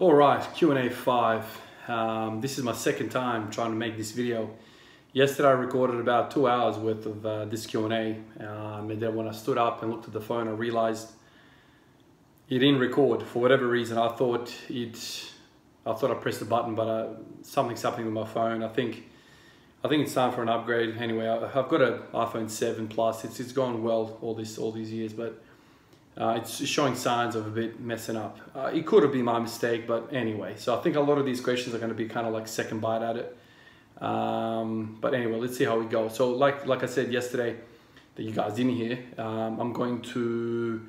All right, Q&A 5. This is my second time trying to make this video. Yesterday I recorded about 2 hours worth of this Q&A, and then when I stood up and looked at the phone, I realized it didn't record for whatever reason. I thought I pressed the button, but something's happening with my phone. I think it's time for an upgrade. Anyway, I've got an iPhone 7 Plus. It's gone well all these years, but it's showing signs of a bit messing up. It could have been my mistake, but anyway. So I think a lot of these questions are going to be kind of like second bite at it. But anyway, let's see how we go. So like I said yesterday, that you guys didn't hear, I'm going to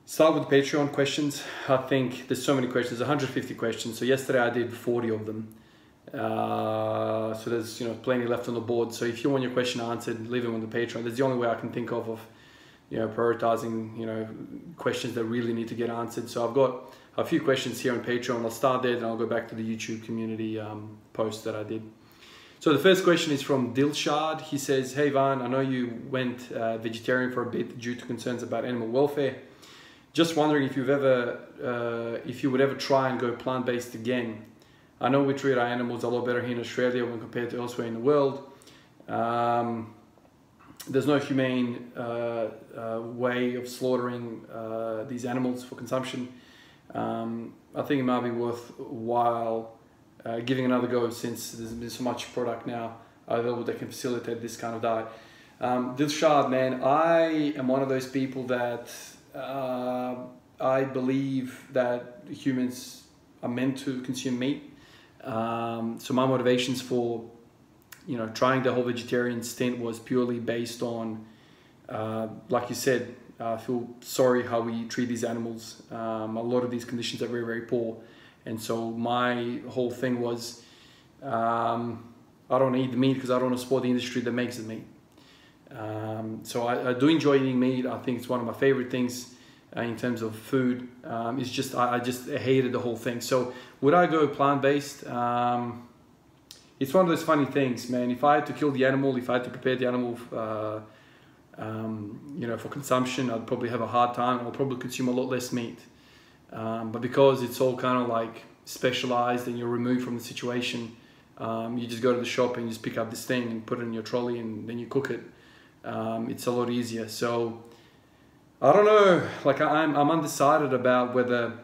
start with Patreon questions. I think there's so many questions, 150 questions. So yesterday I did 40 of them. So there's plenty left on the board. So if you want your question answered, leave them on the Patreon. That's the only way I can think of prioritizing questions that really need to get answered. So I've got a few questions here on Patreon. I'll start there, then I'll go back to the YouTube community post that I did. So the first question is from Dilshad. He says, "Hey Van, I know you went vegetarian for a bit due to concerns about animal welfare. Just wondering if you would ever try and go plant-based again. I know we treat our animals a lot better here in Australia when compared to elsewhere in the world. There's no humane way of slaughtering these animals for consumption. I think it might be worthwhile giving another go, since there's so much product now available that can facilitate this kind of diet." Dilshad, man, I am one of those people that I believe that humans are meant to consume meat. So my motivations for trying the whole vegetarian stint was purely based on, like you said, I feel sorry how we treat these animals. A lot of these conditions are very, very poor. And so my whole thing was, I don't eat the meat because I don't want to support the industry that makes the meat. So I do enjoy eating meat. I think it's one of my favorite things in terms of food. It's just, I just hated the whole thing. So would I go plant-based? It's one of those funny things, man. If I had to kill the animal, if I had to prepare the animal, for consumption, I'd probably have a hard time. I'll probably consume a lot less meat. But because it's all kind of like specialized and you're removed from the situation, you just go to the shop and you just pick up this thing and put it in your trolley and then you cook it. It's a lot easier. So I don't know. Like I'm undecided about whether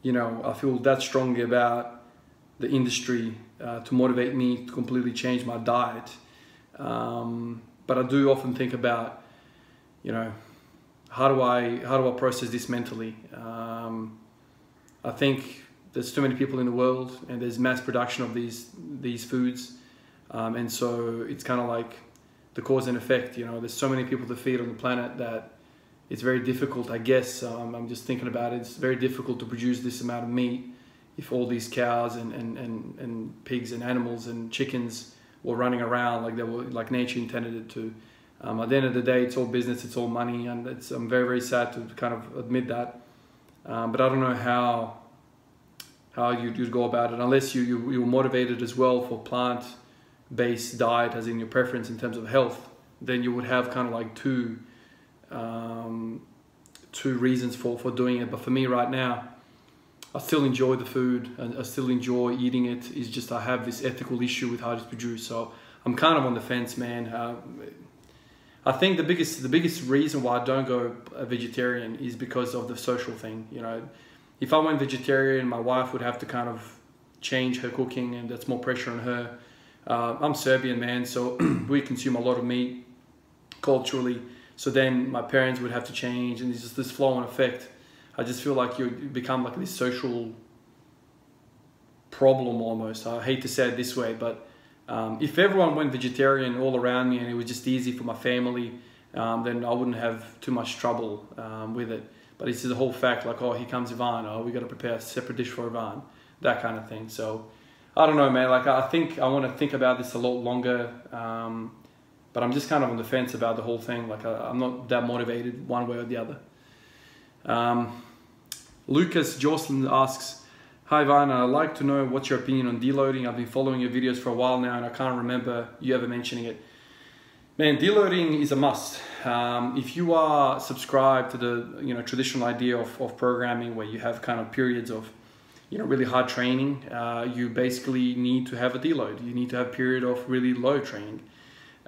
I feel that strongly about the industry to motivate me to completely change my diet. But I do often think about, how do I process this mentally? I think there's too many people in the world and there's mass production of these foods. And so it's kind of like the cause and effect, there's so many people to feed on the planet that it's very difficult, I guess. I'm just thinking about it. It's very difficult to produce this amount of meat if all these cows and pigs and animals and chickens were running around like nature intended it to. At the end of the day, it's all business, it's all money, and I'm very, very sad to kind of admit that. But I don't know how you'd go about it, unless you were motivated as well for plant-based diet, as in your preference in terms of health. Then you would have kind of like two reasons for doing it. But for me right now, I still enjoy the food and I still enjoy eating it. It's just I have this ethical issue with how it's produced. So I'm kind of on the fence, man. I think the biggest reason why I don't go vegetarian is because of the social thing. If I went vegetarian, my wife would have to kind of change her cooking, and that's more pressure on her. I'm Serbian, man, so we consume a lot of meat culturally. So then my parents would have to change, and it's just this flow-on effect. I just feel like you become like this social problem almost. I hate to say it this way, but if everyone went vegetarian all around me and it was just easy for my family, then I wouldn't have too much trouble with it. But it's the whole fact, like, oh, here comes Ivan, oh, we got to prepare a separate dish for Ivan, that kind of thing. So I don't know, man. Like I think I want to think about this a lot longer, but I'm just kind of on the fence about the whole thing. Like I'm not that motivated one way or the other. Lucas Jocelyn asks, "Hi Van, I'd like to know what's your opinion on deloading. I've been following your videos for a while now and I can't remember you ever mentioning it." Man, deloading is a must. If you are subscribed to the traditional idea of programming, where you have kind of periods of really hard training, you basically need to have a deload. You need to have a period of really low training.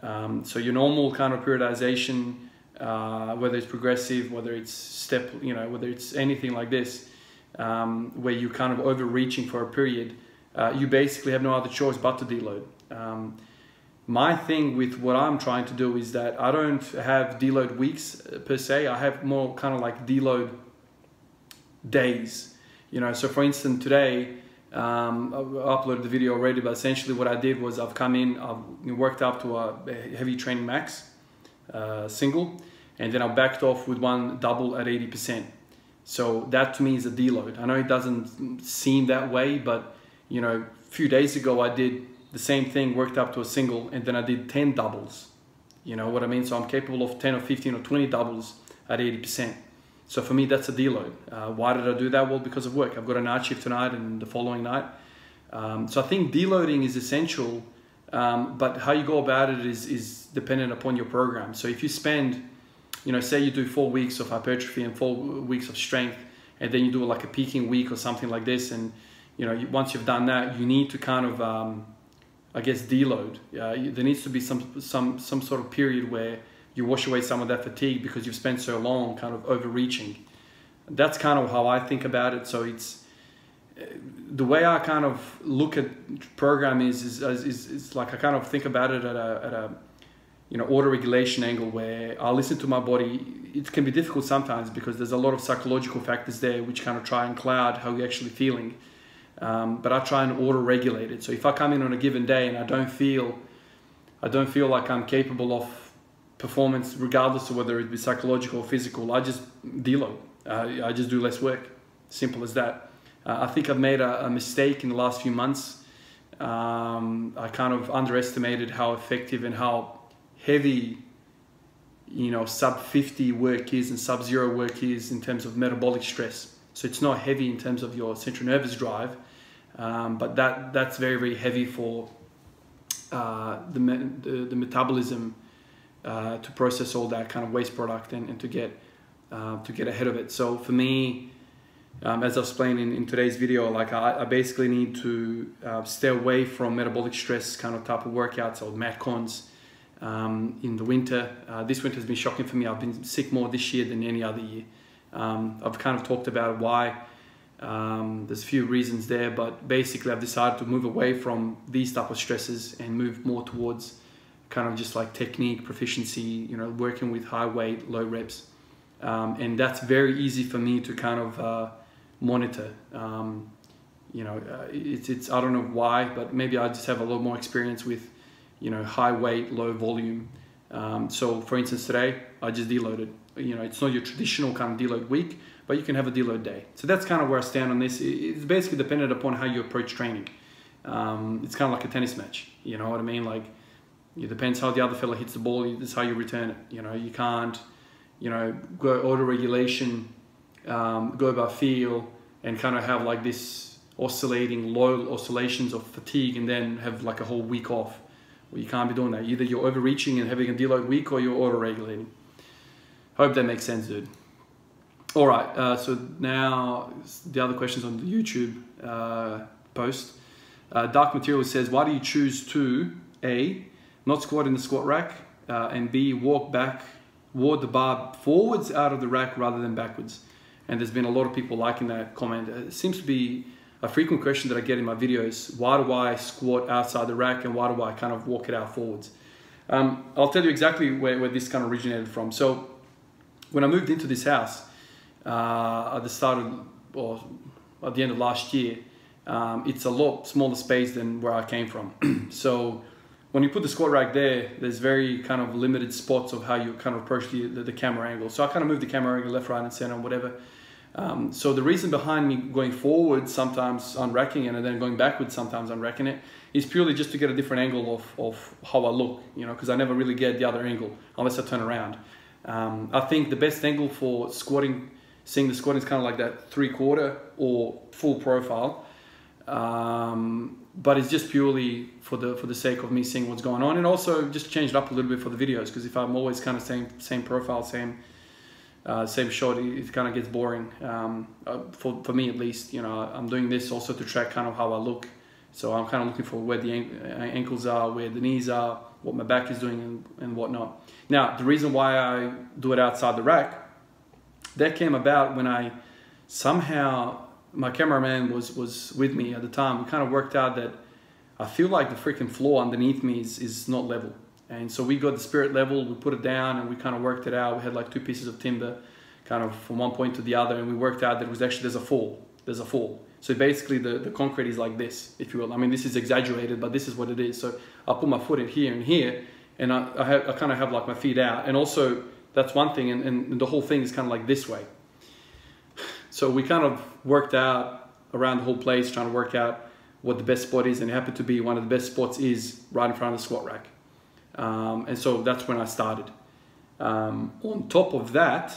So your normal kind of periodization, whether it's progressive, whether it's step, whether it's anything like this, where you're kind of overreaching for a period, you basically have no other choice but to deload. My thing with what I'm trying to do is that I don't have deload weeks per se. I have more kind of like deload days. So for instance, today, I uploaded the video already, but essentially what I did was I've come in, I've worked up to a heavy training max, single, and then I backed off with one double at 80%. So that to me is a deload. I know it doesn't seem that way, but a few days ago I did the same thing, worked up to a single, and then I did 10 doubles. You know what I mean? So I'm capable of 10 or 15 or 20 doubles at 80%. So for me, that's a deload. Why did I do that? Well, because of work. I've got a night shift tonight and the following night. So I think deloading is essential, but how you go about it is dependent upon your program. So if you spend, say you do 4 weeks of hypertrophy and 4 weeks of strength, and then you do like a peaking week or something like this, and once you've done that, you need to kind of, I guess, deload. There needs to be some sort of period where you wash away some of that fatigue because you've spent so long kind of overreaching. That's kind of how I think about it. So it's the way I kind of look at program is like I kind of think about it at a auto regulation angle, where I listen to my body. It can be difficult sometimes because there's a lot of psychological factors there which kind of try and cloud how you're actually feeling. But I try and auto-regulate it. So if I come in on a given day and I don't feel like I'm capable of performance, regardless of whether it be psychological or physical, I just deload. I just do less work. Simple as that. I think I've made a mistake in the last few months. I kind of underestimated how effective and how heavy, sub 50 work is and sub 0 work is in terms of metabolic stress. So it's not heavy in terms of your central nervous drive, but that's very, very heavy for the metabolism to process all that kind of waste product and to get ahead of it. So for me, as I explained in today's video, like I basically need to stay away from metabolic stress kind of type of workouts or metcons in the winter. This winter has been shocking for me. I've been sick more this year than any other year. I've kind of talked about why. There's a few reasons there, but basically I've decided to move away from these type of stresses and move more towards kind of just like technique, proficiency, working with high weight, low reps. And that's very easy for me to kind of monitor. It's I don't know why, but maybe I just have a lot more experience with, high weight, low volume. So for instance, today I just deloaded. It's not your traditional kind of deload week, but you can have a deload day. So that's kind of where I stand on this. It's basically dependent upon how you approach training. It's kind of like a tennis match. You know what I mean? Like, it depends how the other fella hits the ball. It's how you return it. You can't, go auto regulation, go by feel, and kind of have like this oscillating low oscillations of fatigue, and then have like a whole week off. Well, you can't be doing that. Either you're overreaching and having a deload week, or you're auto regulating. Hope that makes sense, dude. All right, so now the other questions on the YouTube post. Dark Material says, why do you choose to A, not squat in the squat rack, and B, walk the bar forwards out of the rack rather than backwards? And there's been a lot of people liking that comment. It seems to be a frequent question that I get in my videos. Why do I squat outside the rack, and why do I kind of walk it out forwards? I'll tell you exactly where this kind of originated from. So when I moved into this house at the end of last year, it's a lot smaller space than where I came from. So when you put the squat rack there, there's very kind of limited spots of how you kind of approach the camera angle. So I kind of moved the camera angle left, right, and center, and whatever. So the reason behind me going forward, sometimes unracking it, and then going backwards, sometimes unracking it, is purely just to get a different angle of how I look, because I never really get the other angle unless I turn around. I think the best angle for squatting, seeing the squatting is kind of like that 3/4 or full profile. but it's just purely for the sake of me seeing what's going on, and also just change it up a little bit for the videos, because if I'm always kind of same profile, same shot, it kind of gets boring, for me at least. You know, I'm doing this also to track kind of how I look, so I'm kind of looking for where the ankles are, where the knees are, what my back is doing, and whatnot. Now, the reason why I do it outside the rack, that came about when I somehow, my cameraman was with me at the time. We kind of worked out that I feel like the freaking floor underneath me is not level. And so we got the spirit level, we put it down, and we kind of worked it out. We had like 2 pieces of timber kind of from one point to the other, and we worked out that it was actually, there's a fall. So basically the concrete is like this, if you will. I mean, this is exaggerated, but this is what it is. So I put my foot in here and here, and I kind of have like my feet out. And also, that's one thing, and the whole thing is kind of like this way. So we kind of worked out around the whole place, trying to work out what the best spot is, and it happened to be one of the best spots is right in front of the squat rack. And so that's when I started. On top of that,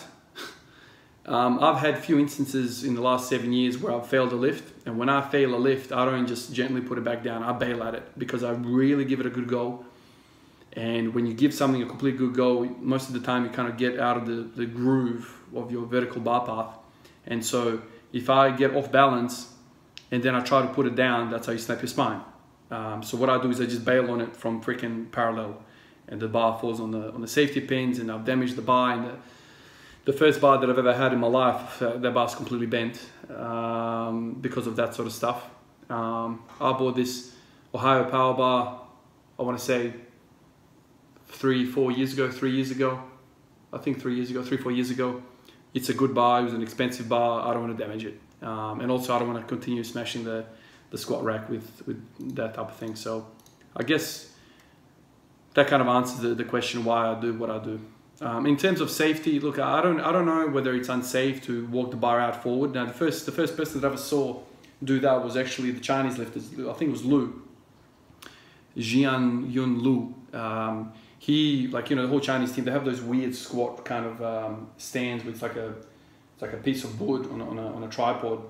I've had a few instances in the last 7 years where I've failed a lift, and when I fail a lift, I don't just gently put it back down, I bail at it, because I really give it a good go. And when you give something a complete good go, most of the time you kind of get out of the groove of your vertical bar path. And so if I get off balance and then I try to put it down, that's how you snap your spine. So what I do is I just bail on it from freaking parallel, and the bar falls on the safety pins, and I've damaged the bar. And the first bar that I've ever had in my life, that bar's completely bent because of that sort of stuff. I bought this Ohio power bar, I want to say 3-4 years ago. I think 3 years ago, 3-4 years ago. It's a good bar, it was an expensive bar, I don't want to damage it. And also I don't want to continue smashing the squat rack with that type of thing. So I guess that kind of answers the question why I do what I do. In terms of safety, look, I don't know whether it's unsafe to walk the bar out forward. Now the first person that I ever saw do that was actually the Chinese lifters. I think it was Lu. Jian Yun Lu. He, like, you know, the whole Chinese team, they have those weird squat kind of stands with like a piece of wood on a tripod.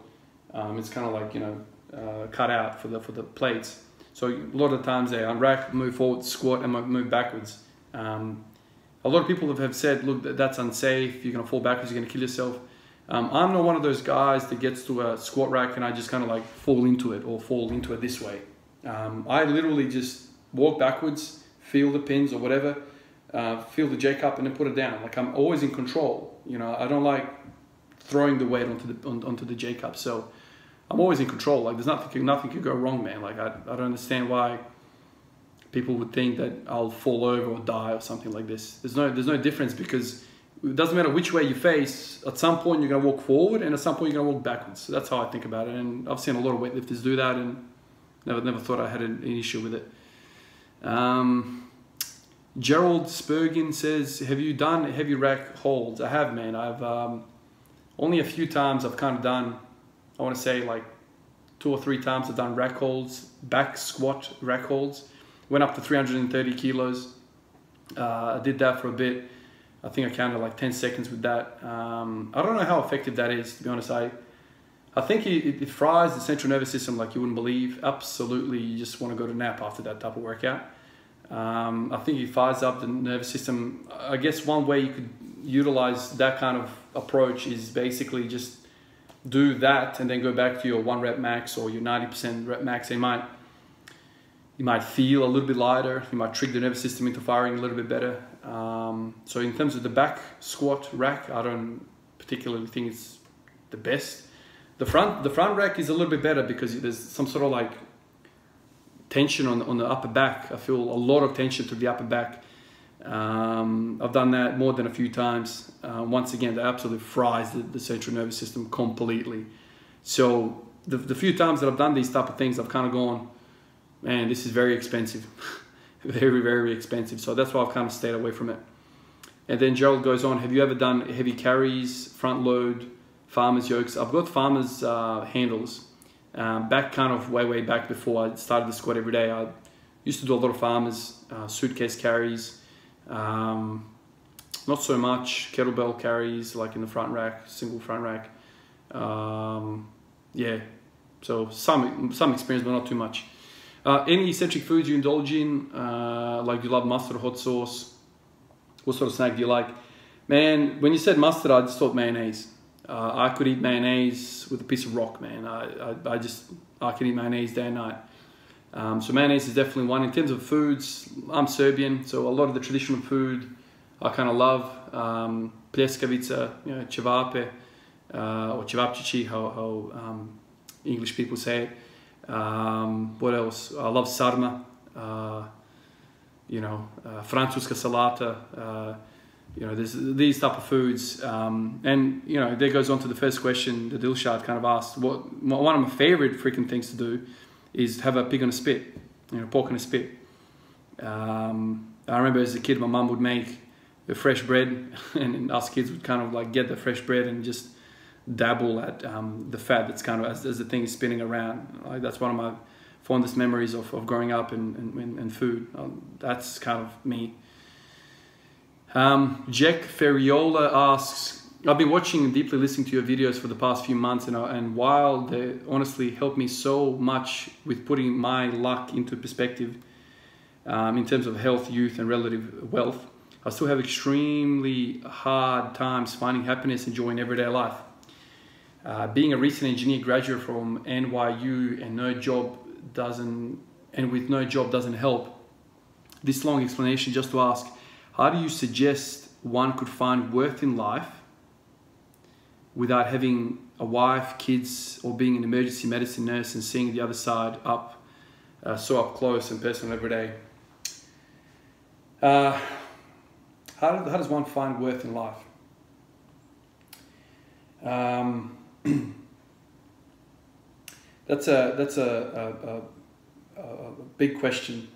It's kind of like, you know, cut out for the plates. So a lot of the times they unrack, move forward, squat, and move backwards. A lot of people have said, look, that's unsafe. You're gonna fall backwards. You're gonna kill yourself. I'm not one of those guys that gets to a squat rack and I just kind of like fall into it, or fall into it this way. I literally just walk backwards, feel the pins or whatever, feel the J cup, and then put it down. Like, I'm always in control. You know, I don't like throwing the weight onto the J cup. So I'm always in control. Like, there's nothing could go wrong, man. Like, I don't understand why people would think that I'll fall over or die or something like this. There's no difference, because it doesn't matter which way you face. At some point you're gonna walk forward, and at some point you're gonna walk backwards. So that's how I think about it. And I've seen a lot of weightlifters do that, and never thought I had an issue with it. Gerald Spurgeon says, have you done heavy rack holds? I have, man. I've only a few times I've kind of done, I want to say like 2 or 3 times I've done rack holds, back squat rack holds. Went up to 330 kilos. I did that for a bit. I think I counted like 10 seconds with that. I don't know how effective that is, to be honest. I think it fries the central nervous system like you wouldn't believe. Absolutely, you just want to go to nap after that type of workout. I think it fires up the nervous system. I guess one way you could utilize that kind of approach is basically just do that and then go back to your 1 rep max or your 90% rep max. You might feel a little bit lighter. You might trick the nervous system into firing a little bit better. So in terms of the back squat rack, I don't particularly think it's the best. The front rack is a little bit better because there's some sort of like tension on the upper back. I feel a lot of tension to the upper back. I've done that more than a few times. Once again, that absolutely fries the central nervous system completely. So the few times that I've done these type of things, I've kind of gone, man, this is very expensive. Very, very expensive. So that's why I've kind of stayed away from it. And then Gerald goes on, have you ever done heavy carries, front load, farmer's yokes? I've got farmer's handles. Back kind of way back before I started the squat every day, I used to do a lot of farmers, suitcase carries, not so much kettlebell carries like in the front rack, single front rack. Yeah, so some experience, but not too much. Any eccentric foods you indulge in? Like, do you love mustard or hot sauce? What sort of snack do you like? Man, when you said mustard, I just thought mayonnaise. I could eat mayonnaise with a piece of rock, man. I can eat mayonnaise day and night. So mayonnaise is definitely one. In terms of foods, I'm Serbian, so a lot of the traditional food I kind of love. Pljeskavica, cevape, or cevapčići, how English people say it. What else? I love sarma. Francuska salata. There's these type of foods, and there goes on to the first question that Dilshad kind of asked. One of my favorite freaking things to do is have a pig on a spit, pork on a spit. I remember as a kid, my mum would make the fresh bread, and us kids would kind of like get the fresh bread and just dabble at the fat that's kind of as the thing is spinning around. Like, that's one of my fondest memories of growing up and food. That's kind of me. Jack Ferriola asks, I've been watching and deeply listening to your videos for the past few months, and while they honestly helped me so much with putting my luck into perspective in terms of health, youth, and relative wealth, I still have extremely hard times finding happiness and joy in everyday life. Being a recent engineer graduate from NYU and with no job doesn't help. This long explanation just to ask, how do you suggest one could find worth in life without having a wife, kids, or being an emergency medicine nurse and seeing the other side so up close and personal every day? How does one find worth in life? That's a big question.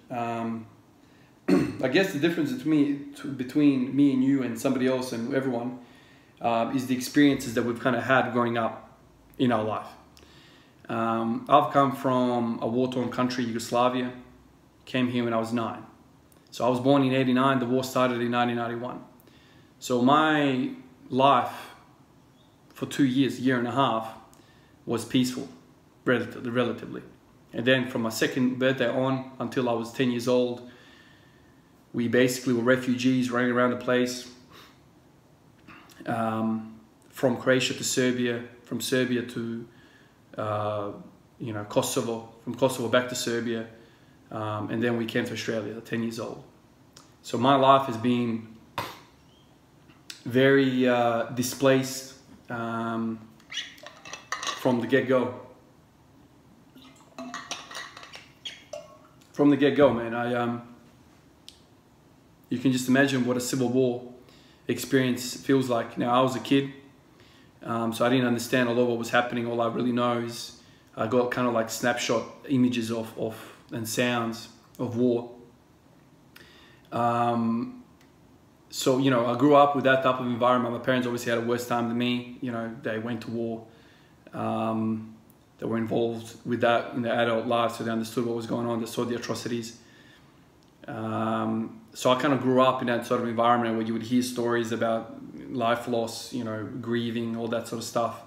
I guess the difference between me and you and somebody else and everyone is the experiences that we've kind of had growing up in our life. I've come from a war-torn country, Yugoslavia. Came here when I was 9. So I was born in '89, the war started in 1991. So my life for 2 years, year and a half, was peaceful, relatively. And then from my second birthday on until I was 10 years old, we basically were refugees running around the place. From Croatia to Serbia, from Serbia to Kosovo, from Kosovo back to Serbia, and then we came to Australia at 10 years old. So my life has been very displaced from the get-go. From the get-go, man. You can just imagine what a civil war experience feels like. Now, I was a kid, so I didn't understand a lot of what was happening. All I really know is I got kind of like snapshot images of and sounds of war. So, I grew up with that type of environment. My parents obviously had a worse time than me. They went to war. They were involved with that in their adult lives, so they understood what was going on. They saw the atrocities. So I kind of grew up in that sort of environment where you would hear stories about life loss, grieving, all that sort of stuff.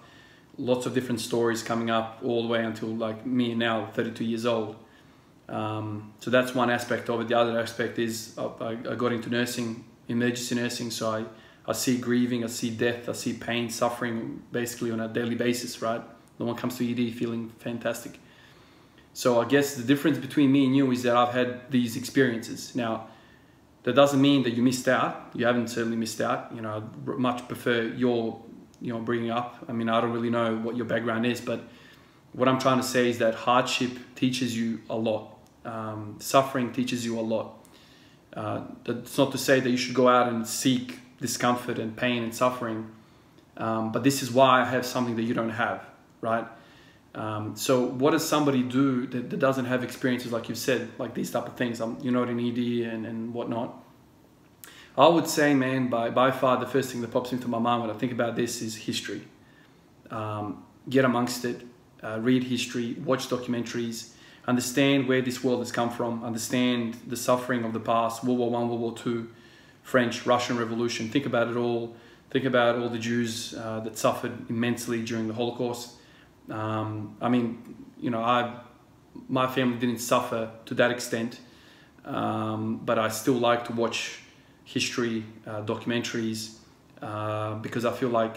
Lots of different stories coming up all the way until like me now, 32 years old. So that's one aspect of it. The other aspect is I got into nursing, emergency nursing. So I see grieving, I see death, I see pain, suffering basically on a daily basis, right? No one comes to ED feeling fantastic. So I guess the difference between me and you is that I've had these experiences. Now, that doesn't mean that you missed out. You haven't certainly missed out. I'd much prefer your, bringing up. I mean, I don't really know what your background is, but what I'm trying to say is that hardship teaches you a lot. Suffering teaches you a lot. That's not to say that you should go out and seek discomfort and pain and suffering, but this is why I have something that you don't have, right? So what does somebody do that doesn't have experiences like you've said, like these type of things? You're not in ED and whatnot. I would say, man, by far the first thing that pops into my mind when I think about this is history. Get amongst it, read history, watch documentaries, understand where this world has come from, understand the suffering of the past, World War I, World War II, French, Russian Revolution. Think about it all. Think about all the Jews that suffered immensely during the Holocaust. I mean, my family didn't suffer to that extent, but I still like to watch history documentaries because I feel like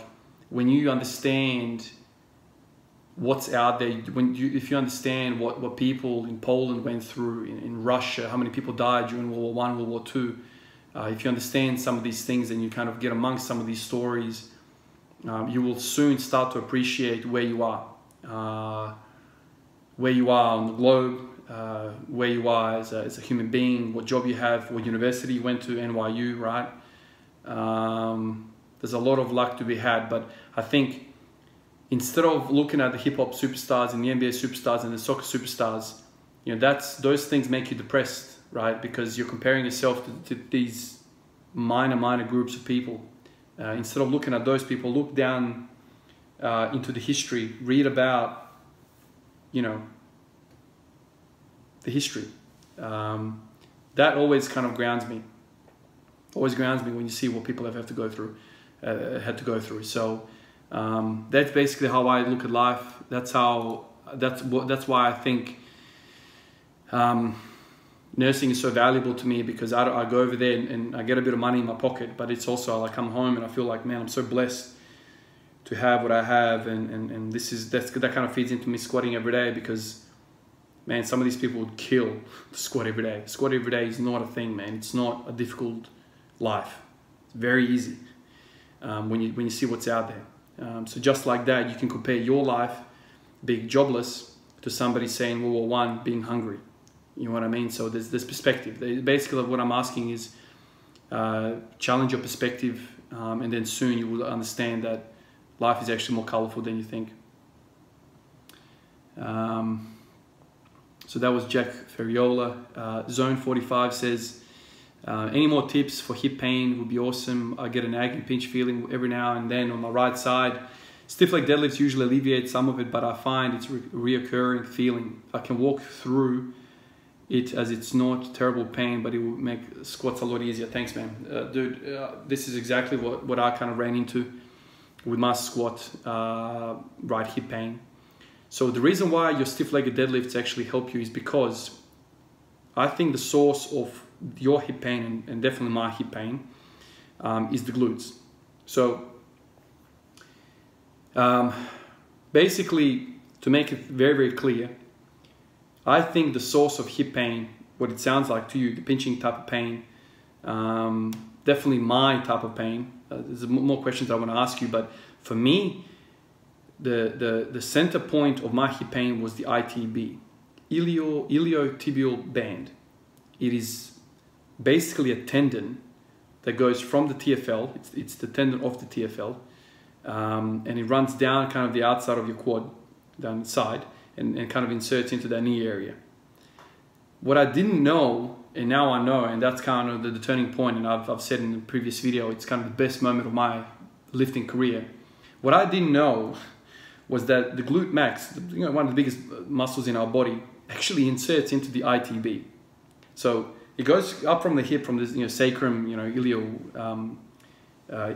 when you understand what's out there, if you understand what people in Poland went through, in Russia, how many people died during World War I, World War II, if you understand some of these things and you kind of get amongst some of these stories, you will soon start to appreciate where you are on the globe, where you are as a human being, what job you have, what university you went to, NYU, right? There's a lot of luck to be had, but I think instead of looking at the hip-hop superstars and the NBA superstars and the soccer superstars, you know, those things make you depressed, right? Because you're comparing yourself to these minor groups of people. Instead of looking at those people, look down into the history, read about, you know, the history. That always kind of grounds me. Always grounds me when you see what people have to go through, had to go through. So that's basically how I look at life. That's why I think nursing is so valuable to me, because I go over there and I get a bit of money in my pocket, but it's also I come home and I feel like, man, I'm so blessed to have what I have, and that kind of feeds into me squatting every day, because, man, some of these people would kill to squat every day. Squat every day is not a thing, man. It's not a difficult life. It's very easy when you see what's out there. So just like that, you can compare your life being jobless to somebody saying World War I being hungry. You know what I mean? So there's this perspective. Basically, what I'm asking is challenge your perspective, and then soon you will understand that life is actually more colorful than you think. So that was Jack Ferriola. Zone 45 says, any more tips for hip pain would be awesome. I get a nagging pinch feeling every now and then on my right side. Stiff leg deadlifts usually alleviate some of it, but I find it's a reoccurring feeling. I can walk through it as it's not terrible pain, but it will make squats a lot easier. Thanks, man. Dude, this is exactly what I kind of ran into with my squat, right hip pain. So the reason why your stiff-legged deadlifts actually help you is because I think the source of your hip pain, and definitely my hip pain, is the glutes. So basically, to make it very clear, I think the source of hip pain, what it sounds like to you, the pinching type of pain, definitely my type of pain. There's more questions I want to ask you, but for me, the center point of my hip pain was the ITB, iliotibial band. It is basically a tendon that goes from the TFL. It's the tendon of the TFL, and it runs down kind of the outside of your quad, down the side, and kind of inserts into that knee area. What I didn't know, and now I know, and that's kind of the turning point, and I've said in the previous video, it's kind of the best moment of my lifting career. What I didn't know was that the glute max, you know, one of the biggest muscles in our body, actually inserts into the ITB. So it goes up from the hip, from this, you know, sacrum, you know,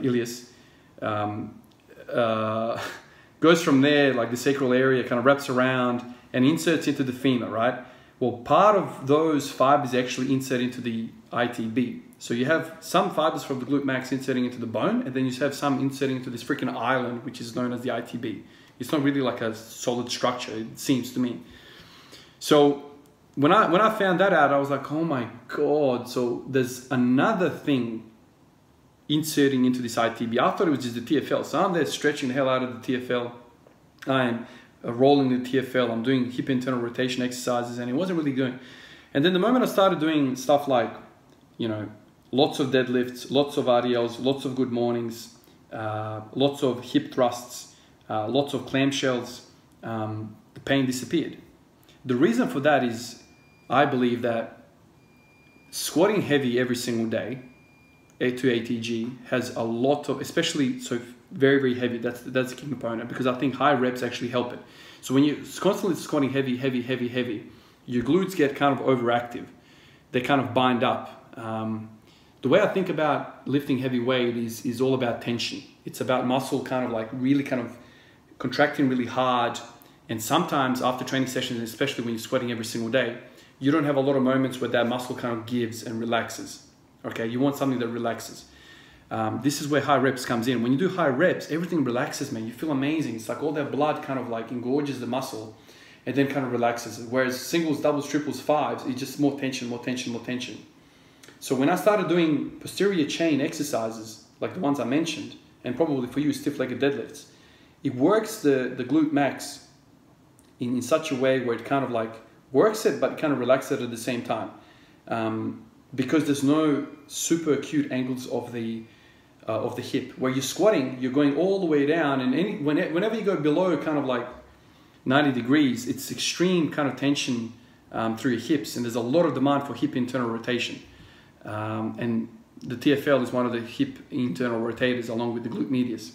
ilius, goes from there, like the sacral area, kind of wraps around and inserts into the femur, right? Well, part of those fibers actually insert into the ITB. So you have some fibers from the glute max inserting into the bone, and then you have some inserting into this freaking island, which is known as the ITB. It's not really like a solid structure, it seems to me. So when I found that out, I was like, oh my God. So there's another thing inserting into this ITB. I thought it was just the TFL. So I'm there stretching the hell out of the TFL. I'm rolling the TFL. I'm doing hip internal rotation exercises, and it wasn't really doing. And then the moment I started doing stuff like, you know, lots of deadlifts, lots of RDLs, lots of good mornings, lots of hip thrusts, lots of clamshells, the pain disappeared. The reason for that is I believe that squatting heavy every single day, A2 ATG, has a lot of, especially so very heavy, that's a key component, because I think high reps actually help it. So when you're constantly squatting heavy, your glutes get kind of overactive. They kind of bind up. The way I think about lifting heavy weight is all about tension. It's about muscle kind of like really kind of contracting really hard, And sometimes after training sessions, especially when you're squatting every single day, you don't have a lot of moments where that muscle kind of gives and relaxes. Okay, you want something that relaxes. This is where high reps comes in. When you do high reps, everything relaxes, man. You feel amazing. It's like all that blood kind of like engorges the muscle and then kind of relaxes it. Whereas singles, doubles, triples, fives, it's just more tension, more tension, more tension. So when I started doing posterior chain exercises, like the ones I mentioned, and probably for you, stiff-legged deadlifts, it works the glute max in such a way where it kind of like works it, but kind of relaxes it at the same time. Because there's no super acute angles of the hip. Where you're squatting, you're going all the way down, and whenever you go below kind of like 90 degrees, it's extreme kind of tension through your hips, and there's a lot of demand for hip internal rotation. And the TFL is one of the hip internal rotators along with the glute medius.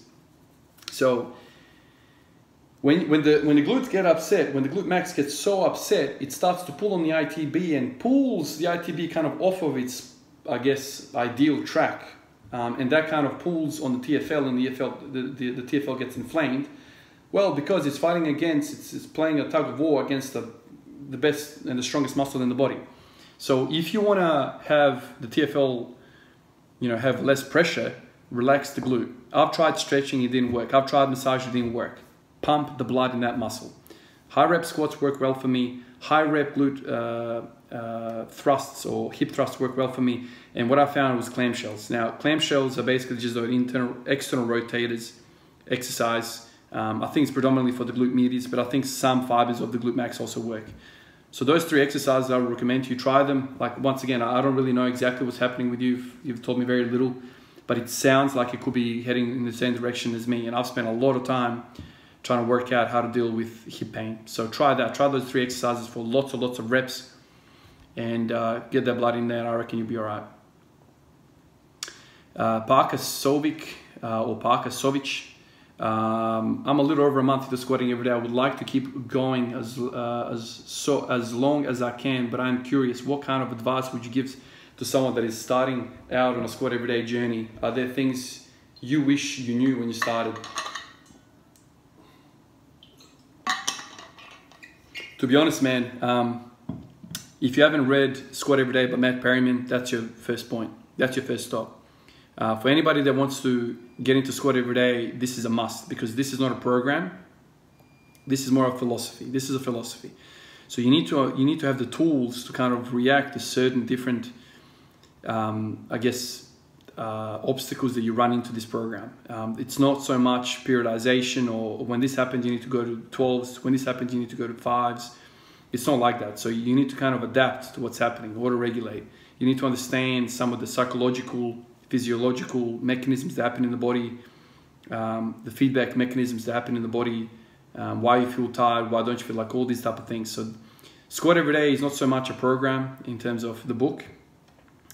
So when the glutes get upset, when the glute max gets so upset, it starts to pull on the ITB and pulls the ITB kind of off of its, I guess, ideal track. And that kind of pulls on the TFL, and the TFL gets inflamed. Well, because it's fighting against, it's playing a tug of war against the best and the strongest muscle in the body. So if you want to have the TFL, have less pressure, relax the glute. I've tried stretching, it didn't work. I've tried massage, it didn't work. Pump the blood in that muscle. High rep squats work well for me. High rep glute thrusts or hip thrusts work well for me. And what I found was clamshells. Now, clamshells are basically just the external rotators exercise. I think it's predominantly for the glute medius, but I think some fibers of the glute max also work. So those three exercises I would recommend you try them. Like, once again, I don't really know exactly what's happening with you. You've told me very little, but it sounds like it could be heading in the same direction as me. And I've spent a lot of time trying to work out how to deal with hip pain. So try that. Try those three exercises for lots of reps, and get that blood in there, and I reckon you'll be all right. Parker Sovic, or Parker Sovic. I'm a little over a month into squatting every day. I would like to keep going as long as I can, but I'm curious, what kind of advice would you give to someone that is starting out on a squat every day journey? Are there things you wish you knew when you started? To be honest, man, if you haven't read Squat Every Day by Matt Perryman, that's your first point. That's your first stop. For anybody that wants to get into Squat Every Day, this is a must, because this is not a program. This is more a philosophy. This is a philosophy. So you need to have the tools to kind of react to certain different, I guess, obstacles that you run into this program. It's not so much periodization, or when this happens you need to go to 12s, when this happens you need to go to 5s. It's not like that. So you need to kind of adapt to what's happening, auto-regulate. You need to understand some of the psychological, physiological mechanisms that happen in the body, the feedback mechanisms that happen in the body, why you feel tired, why don't you feel like, all these type of things. So Squat Every Day is not so much a program in terms of the book.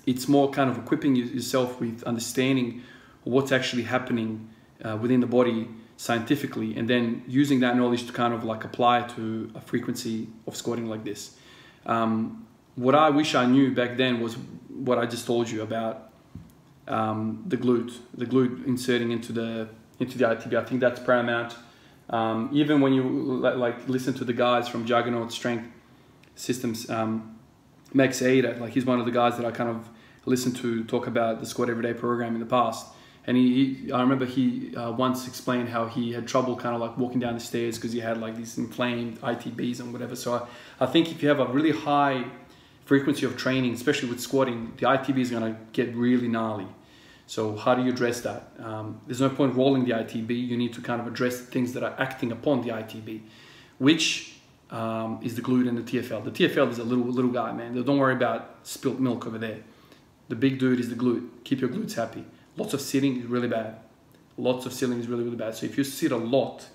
It's more kind of equipping yourself with understanding what's actually happening within the body scientifically, and then using that knowledge to kind of like apply to a frequency of squatting like this. What I wish I knew back then was what I just told you about the glute inserting into the ITB. I think that's paramount. Even when you like listen to the guys from Juggernaut Strength Systems, Max Aida, like he's one of the guys that I kind of listened to talk about the Squat Every Day program in the past. And I remember he once explained how he had trouble kind of like walking down the stairs because he had like these inflamed ITBs and whatever. So I think if you have a really high frequency of training, especially with squatting, the ITB is going to get really gnarly. So how do you address that? There's no point rolling the ITB. You need to kind of address the things that are acting upon the ITB, which is the glute and the TFL. The TFL is a little guy, man. Don't worry about spilt milk over there. The big dude is the glute. Keep your glutes happy. Lots of sitting is really bad. Lots of sitting is really, really bad. So if you sit a lot,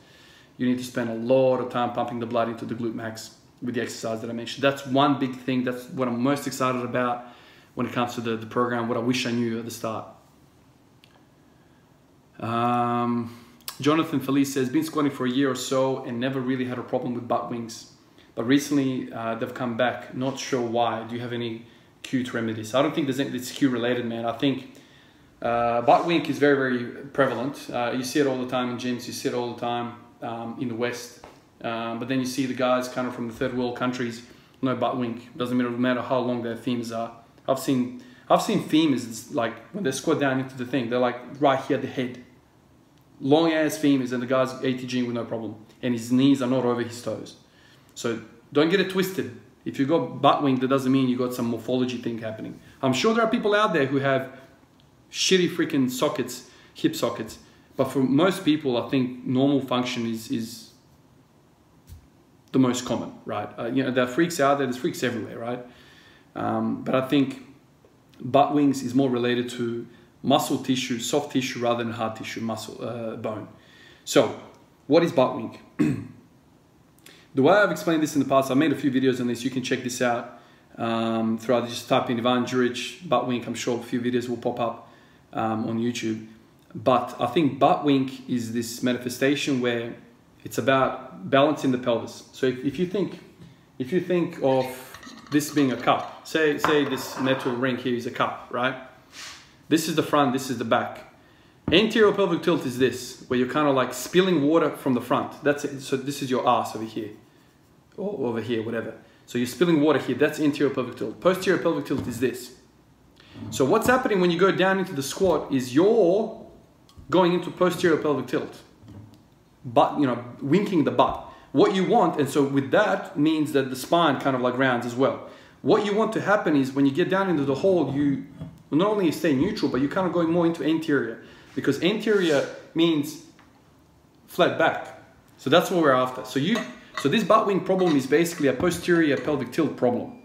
you need to spend a lot of time pumping the blood into the glute max with the exercise that I mentioned. That's one big thing. That's what I'm most excited about when it comes to the program, what I wish I knew at the start. Jonathan Felice says, been squatting for a year or so and never really had a problem with butt wings. But recently they've come back. Not sure why. Do you have any cue to remedy this? I don't think it's cue related, man. I think butt wink is very, very prevalent. You see it all the time in gyms. You see it all the time in the West. But then you see the guys kind of from the third world countries, no butt wink. Doesn't matter how long their femurs are. I've seen femurs, like when they squat down into the thing, they're like right here at the head. Long ass femurs, and the guy's ATGing with no problem. And his knees are not over his toes. So don't get it twisted. If you got butt wink, that doesn't mean you got some morphology thing happening. I'm sure there are people out there who have shitty freaking sockets, hip sockets. But for most people, I think normal function is the most common, right? You know, there are freaks out there, there's freaks everywhere, right? But I think butt wings is more related to muscle tissue, soft tissue, rather than hard tissue, muscle, bone. So, what is butt wink? The way I've explained this in the past, I made a few videos on this, you can check this out. Throughout, just type in Ivan Djuric, butt wink, I'm sure a few videos will pop up on YouTube. But I think butt wink is this manifestation where it's about balancing the pelvis. So if you think of this being a cup, say this metal ring here is a cup, right? This is the front, this is the back. Anterior pelvic tilt is this, where you're kind of like spilling water from the front. That's it. So this is your ass over here, or over here, whatever. So you're spilling water here, that's anterior pelvic tilt. Posterior pelvic tilt is this. So what's happening when you go down into the squat is you're going into posterior pelvic tilt. But, you know, winking the butt. What you want, and so with that means that the spine kind of like rounds as well. What you want to happen is when you get down into the hole, you not only stay neutral, but you're kind of going more into anterior. Because anterior means flat back. So that's what we're after. So this butt wing problem is basically a posterior pelvic tilt problem.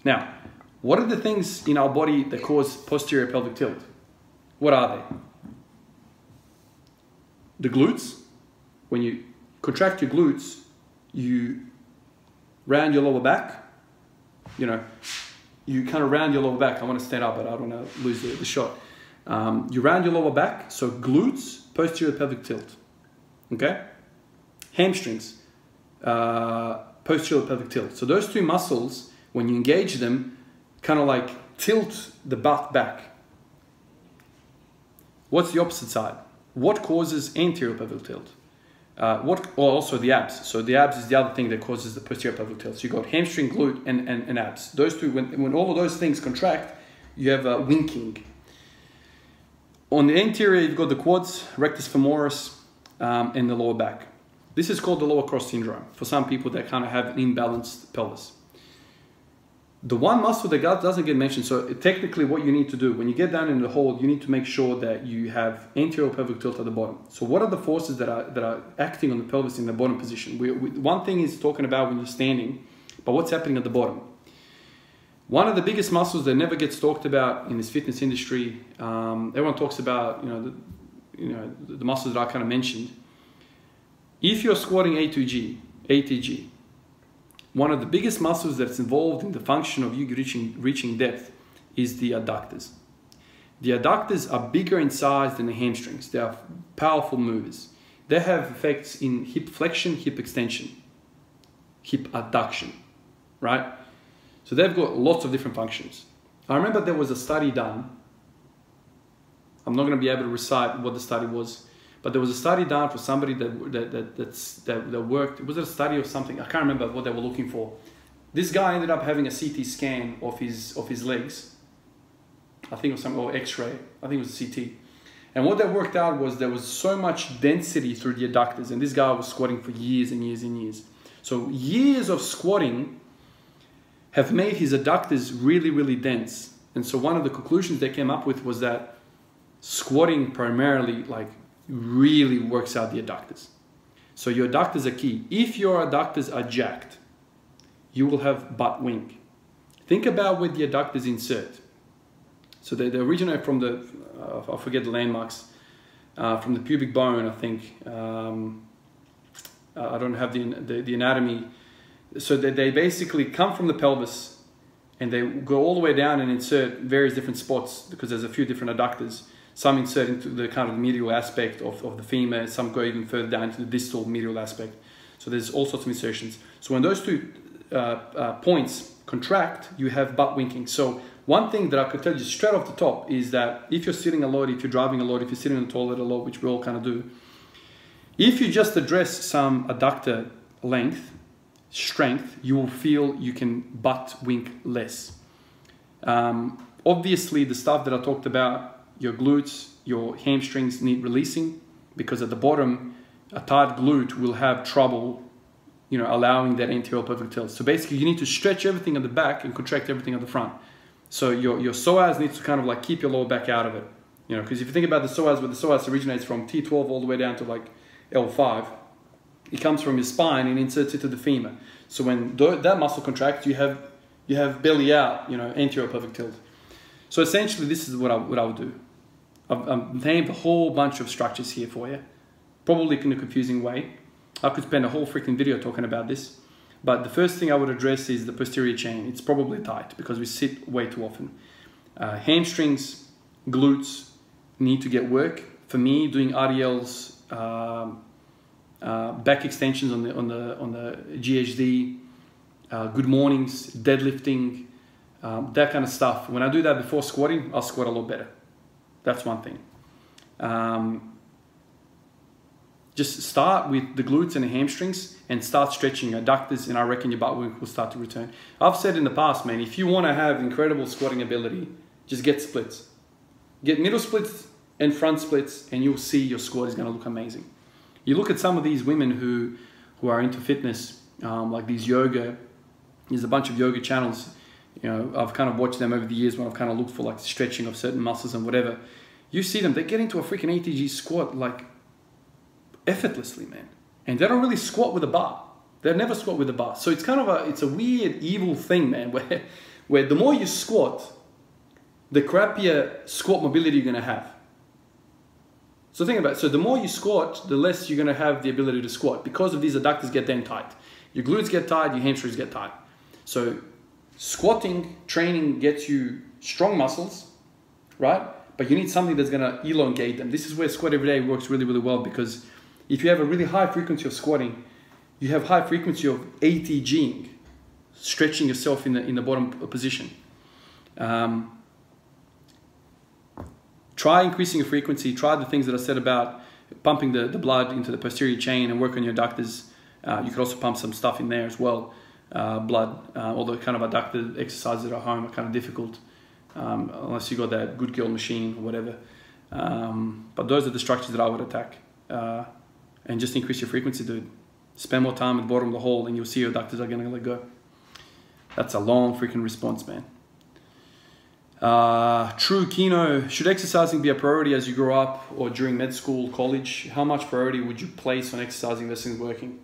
Now, what are the things in our body that cause posterior pelvic tilt? What are they? The glutes. When you contract your glutes, you round your lower back. You know, you kind of round your lower back. I want to stand up, but I don't want to lose the shot. You round your lower back, so glutes, posterior pelvic tilt. Okay? Hamstrings, posterior pelvic tilt. So those two muscles, when you engage them, kind of like tilt the butt back. What's the opposite side? What causes anterior pelvic tilt? Also the abs. So the abs is the other thing that causes the posterior pelvic tilt. So you got hamstring, glute, and abs. Those two, when all of those things contract, you have a winking. On the anterior, you've got the quads, rectus femoris, and the lower back. This is called the lower cross syndrome for some people that kind of have an imbalanced pelvis. The one muscle that doesn't get mentioned, so technically what you need to do, when you get down in the hole, you need to make sure that you have anterior pelvic tilt at the bottom. So what are the forces that are acting on the pelvis in the bottom position? One thing is talking about when you're standing, but what's happening at the bottom? One of the biggest muscles that never gets talked about in this fitness industry, everyone talks about the muscles that I kind of mentioned. If you're squatting ATG, one of the biggest muscles that's involved in the function of you reaching depth is the adductors. The adductors are bigger in size than the hamstrings. They are powerful movers. They have effects in hip flexion, hip extension, hip adduction, right? So they've got lots of different functions. I remember there was a study done. I'm not going to be able to recite what the study was, but there was a study done for somebody that worked. Was it a study of something? I can't remember what they were looking for. This guy ended up having a CT scan of his legs. I think it was or X-ray. I think it was a CT. And what they worked out was there was so much density through the adductors, and this guy was squatting for years and years and years. So years of squatting have made his adductors really, really dense. And so one of the conclusions they came up with was that squatting primarily really works out the adductors. So your adductors are key. If your adductors are jacked, you will have butt wink. Think about where the adductors insert. So they originate from the, I forget the landmarks, from the pubic bone, I think. I don't have the anatomy. So they basically come from the pelvis and they go all the way down and insert various different spots because there's a few different adductors. Some insert into the kind of medial aspect of the femur, some go even further down to the distal medial aspect. So there's all sorts of insertions. So when those two points contract, you have butt winking. So one thing that I could tell you straight off the top is that if you're sitting a lot, if you're driving a lot, if you're sitting in the toilet a lot, which we all kind of do, if you just address some adductor length, strength, you will feel you can butt wink less. Obviously, the stuff that I talked about, your glutes, your hamstrings need releasing, because at the bottom, a tight glute will have trouble, allowing that anterior pelvic tilt. So basically, you need to stretch everything at the back and contract everything at the front. So your psoas needs to kind of like keep your lower back out of it. Because if you think about the psoas, where the psoas originates from T12 all the way down to like L5, it comes from your spine and inserts into the femur. So when that muscle contracts, you have belly out, anterior pelvic tilt. So essentially, this is what I would do. I've named a whole bunch of structures here for you, probably in a confusing way. I could spend a whole freaking video talking about this. But the first thing I would address is the posterior chain. It's probably tight because we sit way too often. Hamstrings, glutes need to get work. For me, doing RDLs, back extensions on the GHD, good mornings, deadlifting, that kind of stuff. When I do that before squatting, I'll squat a lot better. That's one thing. Just start with the glutes and the hamstrings and start stretching your adductors, and I reckon your butt will start to return. I've said in the past, man, if you want to have incredible squatting ability, just get splits. Get middle splits and front splits, and you'll see your squat is going to look amazing. You look at some of these women who are into fitness, like these yoga. There's a bunch of yoga channels. I've kind of watched them over the years when I've kind of looked for like stretching of certain muscles and whatever. You see them, they get into a freaking ATG squat like effortlessly, man. And they don't really squat with a bar. They never squat with a bar. So it's kind of it's a weird, evil thing, man, where the more you squat, the crappier squat mobility you're going to have. So think about it. So the more you squat, the less you're going to have the ability to squat, because of these adductors get damn tight. Your glutes get tight, your hamstrings get tight. So squatting training gets you strong muscles, right? But you need something that's going to elongate them. This is where squat every day works really, really well, because if you have a really high frequency of squatting, you have high frequency of ATGing, stretching yourself in the bottom position. Try increasing your frequency. Try the things that I said about pumping the blood into the posterior chain and work on your adductors. You could also pump some stuff in there as well, blood. Although kind of adductor exercises at home are kind of difficult, unless you got that good girl machine or whatever. But those are the structures that I would attack. And just increase your frequency, dude. Spend more time at the bottom of the hole and you'll see your adductors are going to let go. That's a long freaking response, man. True Kino, should exercising be a priority as you grow up or during med school, college? How much priority would you place on exercising versus working?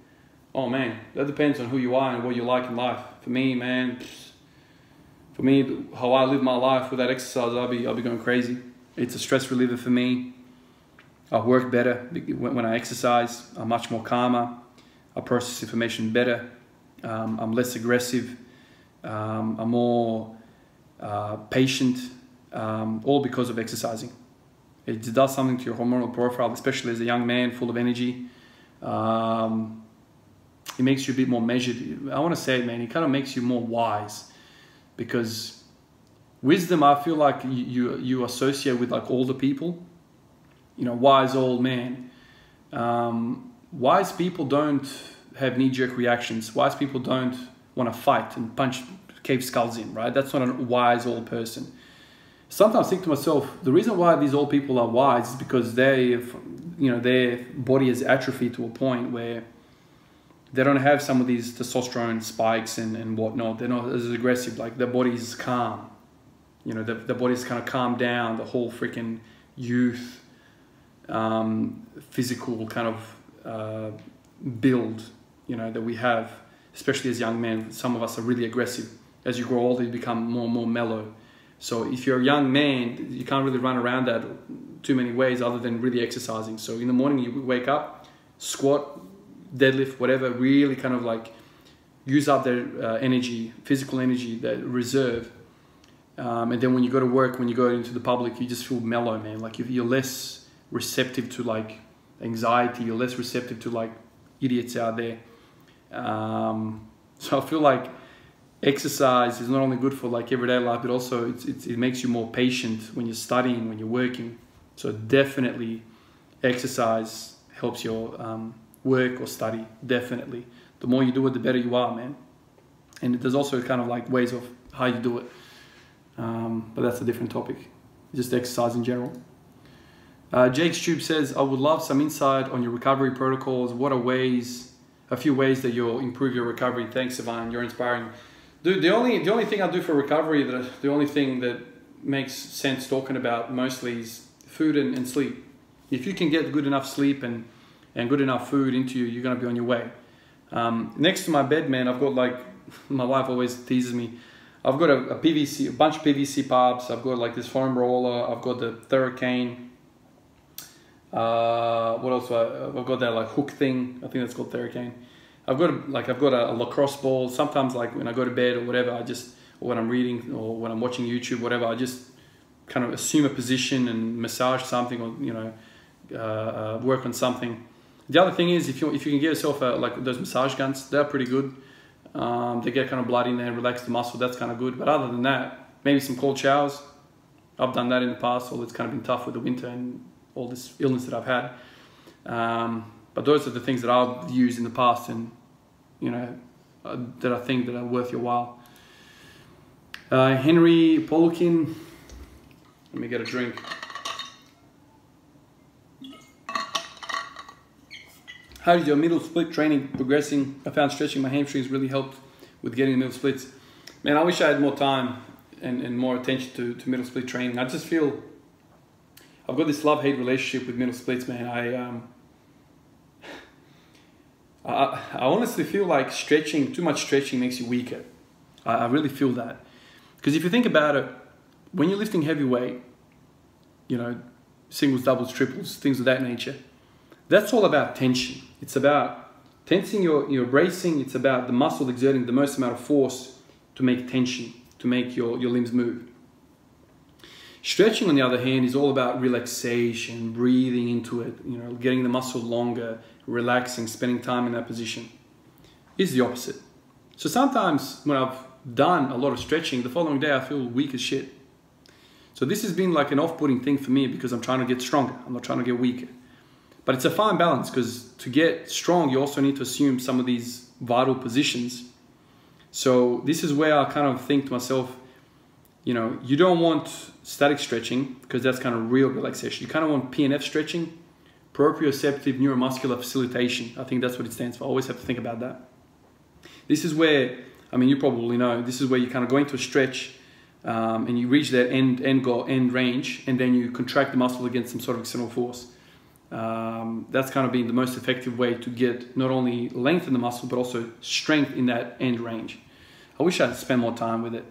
Oh man, that depends on who you are and what you like in life. For me, man, how I live my life without exercise, I'll be going crazy. It's a stress reliever for me. I work better when I exercise. I'm much more calmer. I process information better. I'm less aggressive. I'm more patient, all because of exercising. It does something to your hormonal profile, especially as a young man full of energy. It makes you a bit more measured. I want to say it, man, it kind of makes you more wise, because wisdom, I feel like you associate with like older people, wise old man. Wise people don't have knee-jerk reactions. Wise people don't want to fight and punch cave skulls in, right? That's not a wise old person. Sometimes I think to myself, the reason why these old people are wise is because their body is atrophied to a point where they don't have some of these testosterone spikes and whatnot. They're not as aggressive. Like their body is calm. Their body's kind of calmed down. The whole freaking youth, physical kind of build, that we have, especially as young men. Some of us are really aggressive. As you grow older, you become more and more mellow. So if you're a young man, you can't really run around that too many ways other than really exercising. So in the morning, you wake up, squat, deadlift, whatever, really kind of like use up their energy, physical energy, that reserve. And then when you go to work, when you go into the public, you just feel mellow, man. Like you're less receptive to like anxiety, you're less receptive to like idiots out there. So I feel like exercise is not only good for like everyday life, but also it makes you more patient when you're studying, when you're working. So definitely exercise helps your work or study, definitely. the more you do it, the better you are, man. And there's also kind of like ways of how you do it. But that's a different topic. Just exercise in general. Jake Stube says, I would love some insight on your recovery protocols. What are a few ways that you'll improve your recovery? Thanks, Ivan. You're inspiring. Dude, the only thing I do for recovery, the only thing that makes sense talking about mostly is food and sleep. If you can get good enough sleep and good enough food into you, you're going to be on your way. Next to my bed, man, I've got like, my wife always teases me, I've got a bunch of PVC pipes. I've got like this foam roller. I've got the Theracane. What else? I've got that like hook thing. I think that's called Theracane. I've got a lacrosse ball. Sometimes like when I go to bed or whatever, or when I'm reading or when I'm watching YouTube, whatever, I just kind of assume a position and massage something, or work on something. The other thing is if you can get yourself like those massage guns, they're pretty good. They get kind of blood in there and relax the muscle. That's kind of good. But other than that, maybe some cold showers. I've done that in the past, although it's kind of been tough with the winter and all this illness that I've had. But those are the things that I've used in the past, and that I think that are worth your while. Henry Polukin, let me get a drink. How did your middle split training progressing? I found stretching my hamstrings really helped with getting middle splits. Man, I wish I had more time and more attention to middle split training. I just feel I've got this love-hate relationship with middle splits, man. I honestly feel like too much stretching makes you weaker. I really feel that. Because if you think about it, when you're lifting heavy weight, singles, doubles, triples, things of that nature, that's all about tension. It's about tensing your bracing. It's about the muscle exerting the most amount of force to make tension, to make your limbs move. Stretching, on the other hand, is all about relaxation, breathing into it, getting the muscle longer, relaxing, spending time in that position. It's the opposite. So sometimes when I've done a lot of stretching, the following day I feel weak as shit. So this has been like an off-putting thing for me because I'm trying to get stronger. I'm not trying to get weaker. But it's a fine balance, because to get strong, you also need to assume some of these vital positions. So this is where I kind of think to myself, you don't want static stretching, because that's kind of real relaxation. You kind of want PNF stretching, proprioceptive neuromuscular facilitation. I think that's what it stands for. I always have to think about that. This is where, you probably know, this is where you kind of go into a stretch and you reach that end range, and then you contract the muscle against some sort of external force. That's kind of been the most effective way to get not only length in the muscle, but also strength in that end range. I wish I had spent more time with it.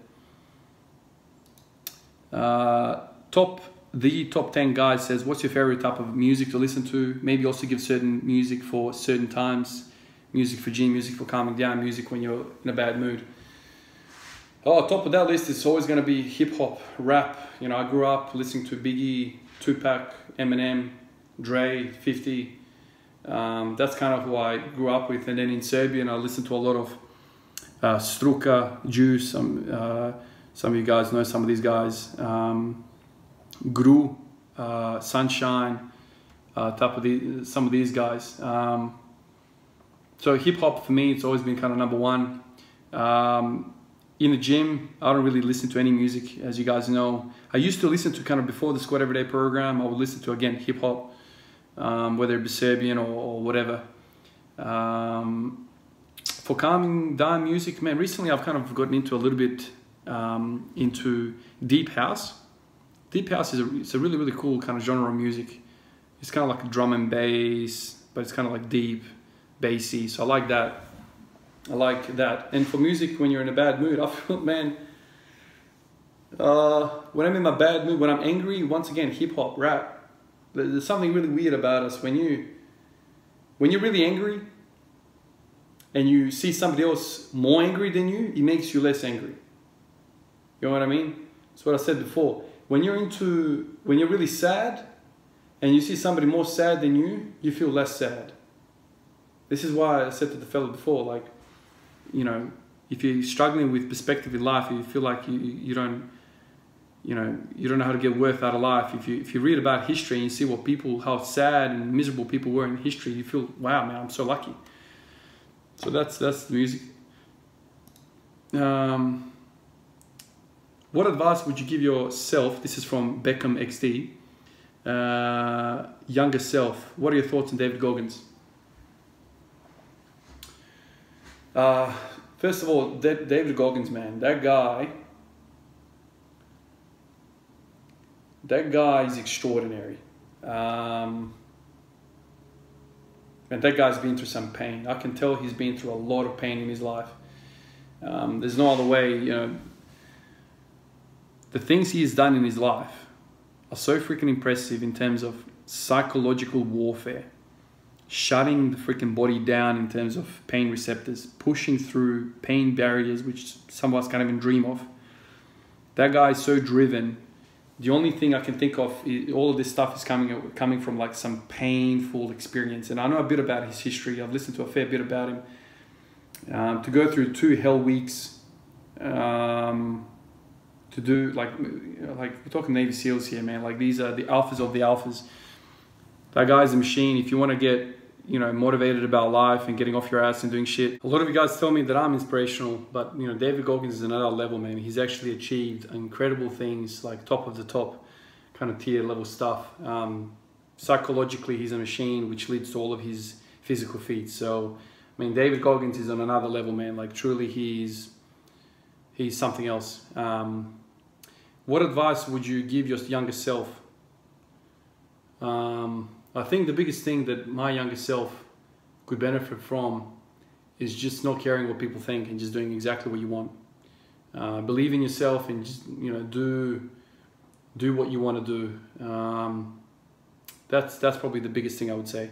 The top 10 guy says, what's your favorite type of music to listen to? Maybe also give certain music for certain times. Music for gym, music for calming down, music when you're in a bad mood. Top of that list is always going to be hip hop, rap. I grew up listening to Biggie, Tupac, Eminem, Dre, 50. That's kind of who I grew up with. And then in Serbian, I listened to a lot of Struka, Juice. Some of you guys know some of these guys. Gru, Sunshine, some of these guys. So hip hop for me, it's always been kind of number one. In the gym, I don't really listen to any music, as you guys know. I used to listen to kind of before the Squat Everyday program, I would listen to, again, hip hop, whether it be Serbian or whatever. For calming down music, man, recently I've kind of gotten into a little bit into deep house. Deep house is a really, really cool kind of genre of music. It's kind of like drum and bass, but it's kind of like deep, bassy. So I like that. And for music, when you're in a bad mood, I feel, man, when I'm in my bad mood, when I'm angry, once again, hip hop, rap. There's something really weird about us. When you're really angry and you see somebody else more angry than you, it makes you less angry. You know what I mean? That's what I said before. When you're really sad and you see somebody more sad than you feel less sad. This is why I said to the fellow before, like, if you're struggling with perspective in life, you feel like you don't know how to get worth out of life. If you read about history and you see how sad and miserable people were in history, you feel, wow, man, I'm so lucky. So that's the music. What advice would you give yourself? This is from Beckham XD. Younger self. What are your thoughts on David Goggins? First of all, David Goggins, man, that guy is extraordinary. And that guy's been through some pain. I can tell he's been through a lot of pain in his life. There's no other way, you know. The things he has done in his life are so freaking impressive in terms of psychological warfare. Shutting the freaking body down in terms of pain receptors, pushing through pain barriers, which some of us can't even dream of. That guy is so driven. The only thing I can think of is all of this stuff is coming from like some painful experience. And I know a bit about his history. I've listened to a fair bit about him. To go through 2 hell weeks, to do like we're talking Navy SEALs here, man. Like these are the alphas of the alphas. That guy's a machine. If you want to get, you know, motivated about life and getting off your ass and doing shit. A lot of you guys tell me that I'm inspirational, but you know, David Goggins is another level, man. He's actually achieved incredible things, like top of the top kind of tier level stuff. Psychologically, he's a machine, which leads to all of his physical feats. So, I mean, David Goggins is on another level, man. Like truly, he's something else. What advice would you give your younger self? I think the biggest thing that my younger self could benefit from is just not caring what people think and just doing exactly what you want. Believe in yourself and just, you know, do what you want to do. That's probably the biggest thing I would say.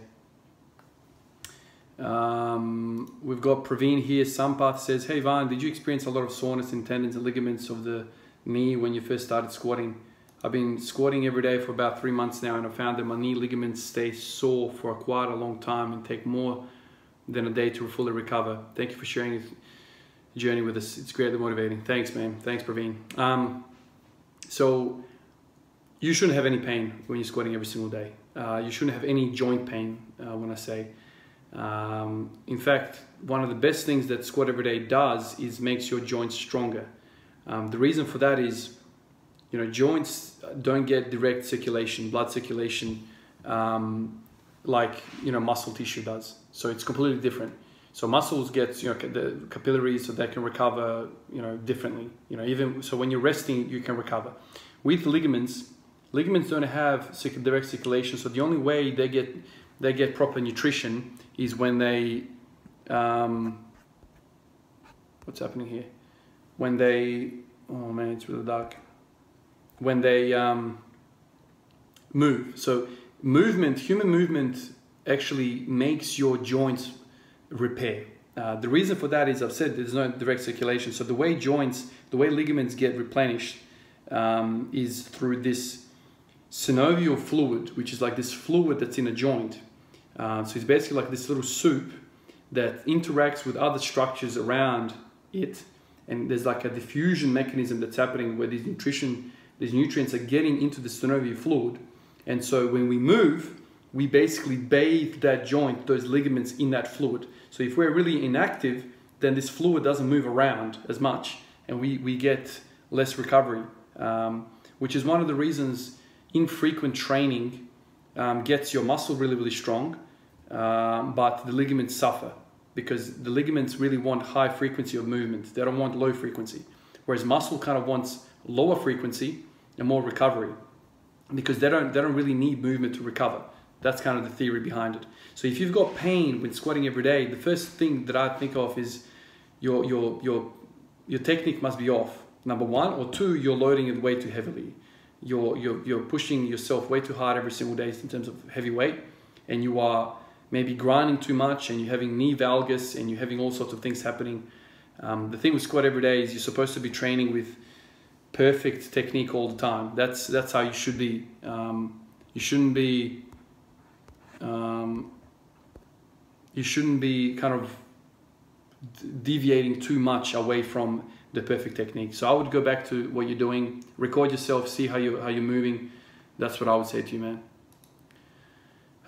We've got Praveen here. Sampath says, hey Van, did you experience a lot of soreness in tendons and ligaments of the knee when you first started squatting? I've been squatting every day for about 3 months now, and I found that my knee ligaments stay sore for quite a long time and take more than a day to fully recover. Thank you for sharing your journey with us. It's greatly motivating. Thanks, man. Thanks, Praveen. So you shouldn't have any pain when you're squatting every single day. You shouldn't have any joint pain when I say. In fact, one of the best things that squat every day does is makes your joints stronger. The reason for that is, you know, joints don't get direct circulation, blood circulation, like, you know, muscle tissue does. So it's completely different. So muscles get, you know, the capillaries, so they can recover, you know, differently. You know, even so when you're resting, you can recover. With ligaments don't have direct circulation. So the only way they get proper nutrition is when they, what's happening here? When they, oh man, it's really dark. When they move. So movement, human movement actually makes your joints repair. The reason for that is, I've said, there's no direct circulation. So the way ligaments get replenished is through this synovial fluid, which is like this fluid that's in a joint. So it's basically like this little soup that interacts with other structures around it. And there's like a diffusion mechanism that's happening where these nutrients are getting into the synovial fluid. And so when we move, we basically bathe that joint, those ligaments, in that fluid. So if we're really inactive, then this fluid doesn't move around as much, and we get less recovery, which is one of the reasons infrequent training gets your muscle really, really strong, but the ligaments suffer, because the ligaments really want high frequency of movement. They don't want low frequency, whereas muscle kind of wants lower frequency and more recovery, because they don't really need movement to recover. That's kind of the theory behind it. So if you've got pain when squatting every day, the first thing that I think of is your technique must be off. Number one, or two, you're loading it way too heavily. You're pushing yourself way too hard every single day in terms of heavy weight, and you are maybe grinding too much, and you're having knee valgus, and you're having all sorts of things happening. The thing with squat every day is you're supposed to be training with perfect technique all the time. That's how you should be. You shouldn't be kind of deviating too much away from the perfect technique. So I would go back to what you're doing, record yourself, see how you're moving. That's what I would say to you, man.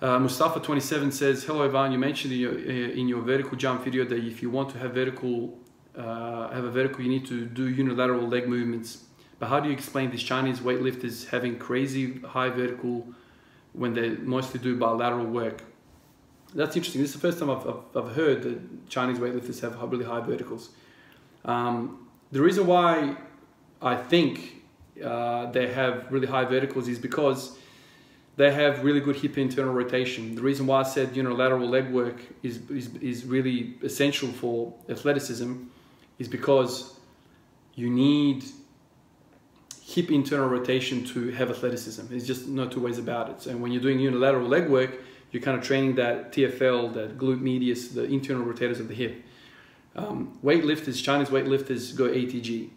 Mustafa 27 says, hello Ivan, you mentioned in your vertical jump video that if you want to have a vertical, you need to do unilateral leg movements. But how do you explain these Chinese weightlifters having crazy high vertical when they mostly do bilateral work? That's interesting. This is the first time I've heard that Chinese weightlifters have really high verticals. The reason why I think they have really high verticals is because they have really good hip internal rotation. The reason why I said unilateral leg work is really essential for athleticism is because you need hip internal rotation to have athleticism. There's just no two ways about it. And when you're doing unilateral leg work, you're kind of training that TFL, that glute medius, the internal rotators of the hip. Weightlifters, Chinese weightlifters go ATG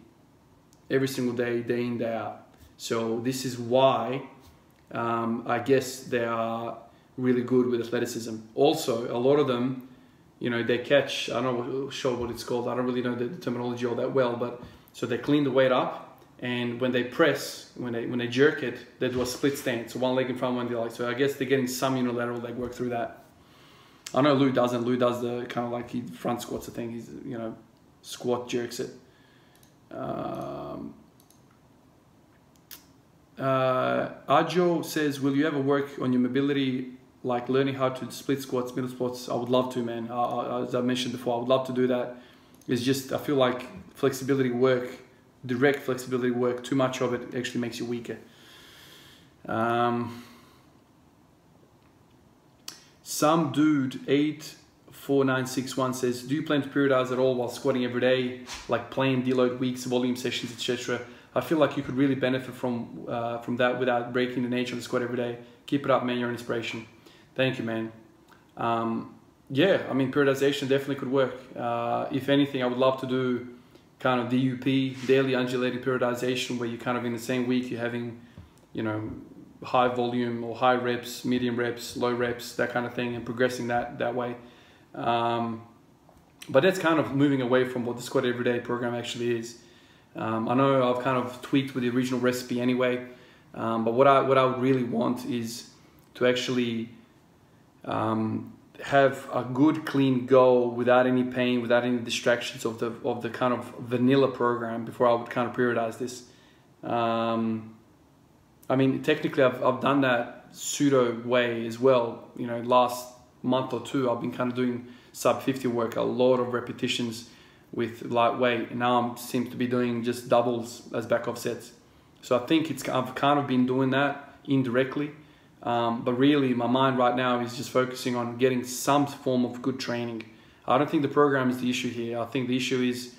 every single day, day in, day out. So this is why I guess they are really good with athleticism. Also, a lot of them, you know, they catch, I don't know sure what it's called, I don't really know the terminology all that well, but so they clean the weight up, and when they press, when they jerk it, they do a split stance, so one leg in front, one the other. So I guess they're getting some unilateral leg work through that. I know Lou doesn't. Lou does the kind of like he front squats the thing. He's, you know, squat jerks it. Ajo says, will you ever work on your mobility, like learning how to split squats, middle squats? I would love to, man. As I mentioned before, I would love to do that. It's just, I feel like flexibility work, direct flexibility work, too much of it actually makes you weaker. Some dude 84961 says, do you plan to periodize at all while squatting every day, like plain deload weeks, volume sessions, etc.? I feel like you could really benefit from that without breaking the nature of the squat every day. Keep it up, man. You're an inspiration. Thank you, man. Yeah, I mean, periodization definitely could work. If anything, I would love to do kind of DUP, daily undulating periodization, where you're kind of in the same week, you're having, you know, high volume or high reps, medium reps, low reps, that kind of thing, and progressing that way. But that's kind of moving away from what the squat everyday program actually is. I know I've kind of tweaked with the original recipe anyway, but what I would really want is to actually have a good clean go without any pain, without any distractions of the kind of vanilla program before I would kind of periodize this. I mean, technically I've done that pseudo way as well. You know, last month or two I've been kind of doing sub 50 work, a lot of repetitions with lightweight, and now I seem to be doing just doubles as back offsets. So I think I've kind of been doing that indirectly, but really my mind right now is just focusing on getting some form of good training. I don't think the program is the issue here. I think the issue is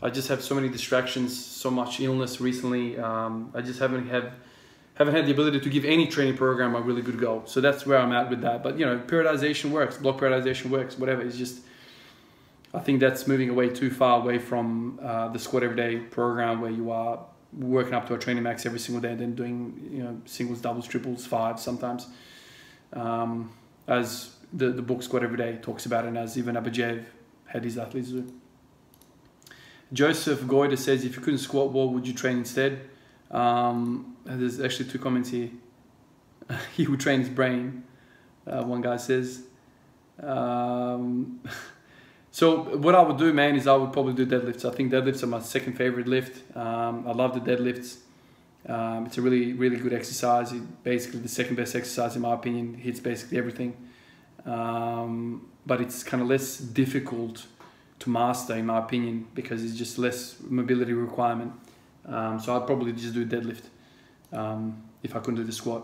I just have so many distractions, so much illness recently. I just haven't had the ability to give any training program a really good go. So that's where I'm at with that. But you know, periodization works, block periodization works, whatever. It's just, I think that's moving away too far away from the squat everyday program where you are working up to a training max every single day and then doing, you know, singles, doubles, triples, fives sometimes. As the book Squat Every Day talks about, and as even Abajev had his athletes do. Joseph Goyder says, if you couldn't squat, what would you train instead? There's actually two comments here. He would train his brain, one guy says. So what I would do, man, is I would probably do deadlifts. I think deadlifts are my second favorite lift. I love the deadlifts. It's a really, really good exercise. It's basically the second best exercise in my opinion. It hits basically everything. But it's kind of less difficult to master in my opinion because it's just less mobility requirement. So I'd probably just do deadlift if I couldn't do the squat.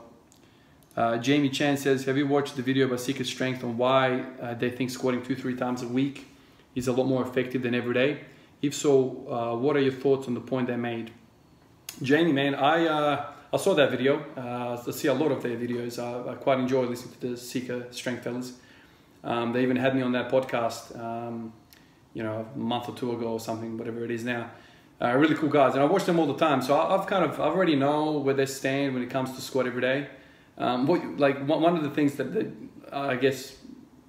Jamie Chan says, have you watched the video by Secret Strength on why they think squatting 2-3 times a week is a lot more effective than every day? If so, what are your thoughts on the point they made? Jamie, man, I saw that video. I see a lot of their videos. I quite enjoy listening to the Secret Strength fellas. They even had me on that podcast, you know, a month or two ago or something, whatever it is now. Really cool guys, and I watch them all the time. So I've already know where they stand when it comes to squat every day. One of the things that I guess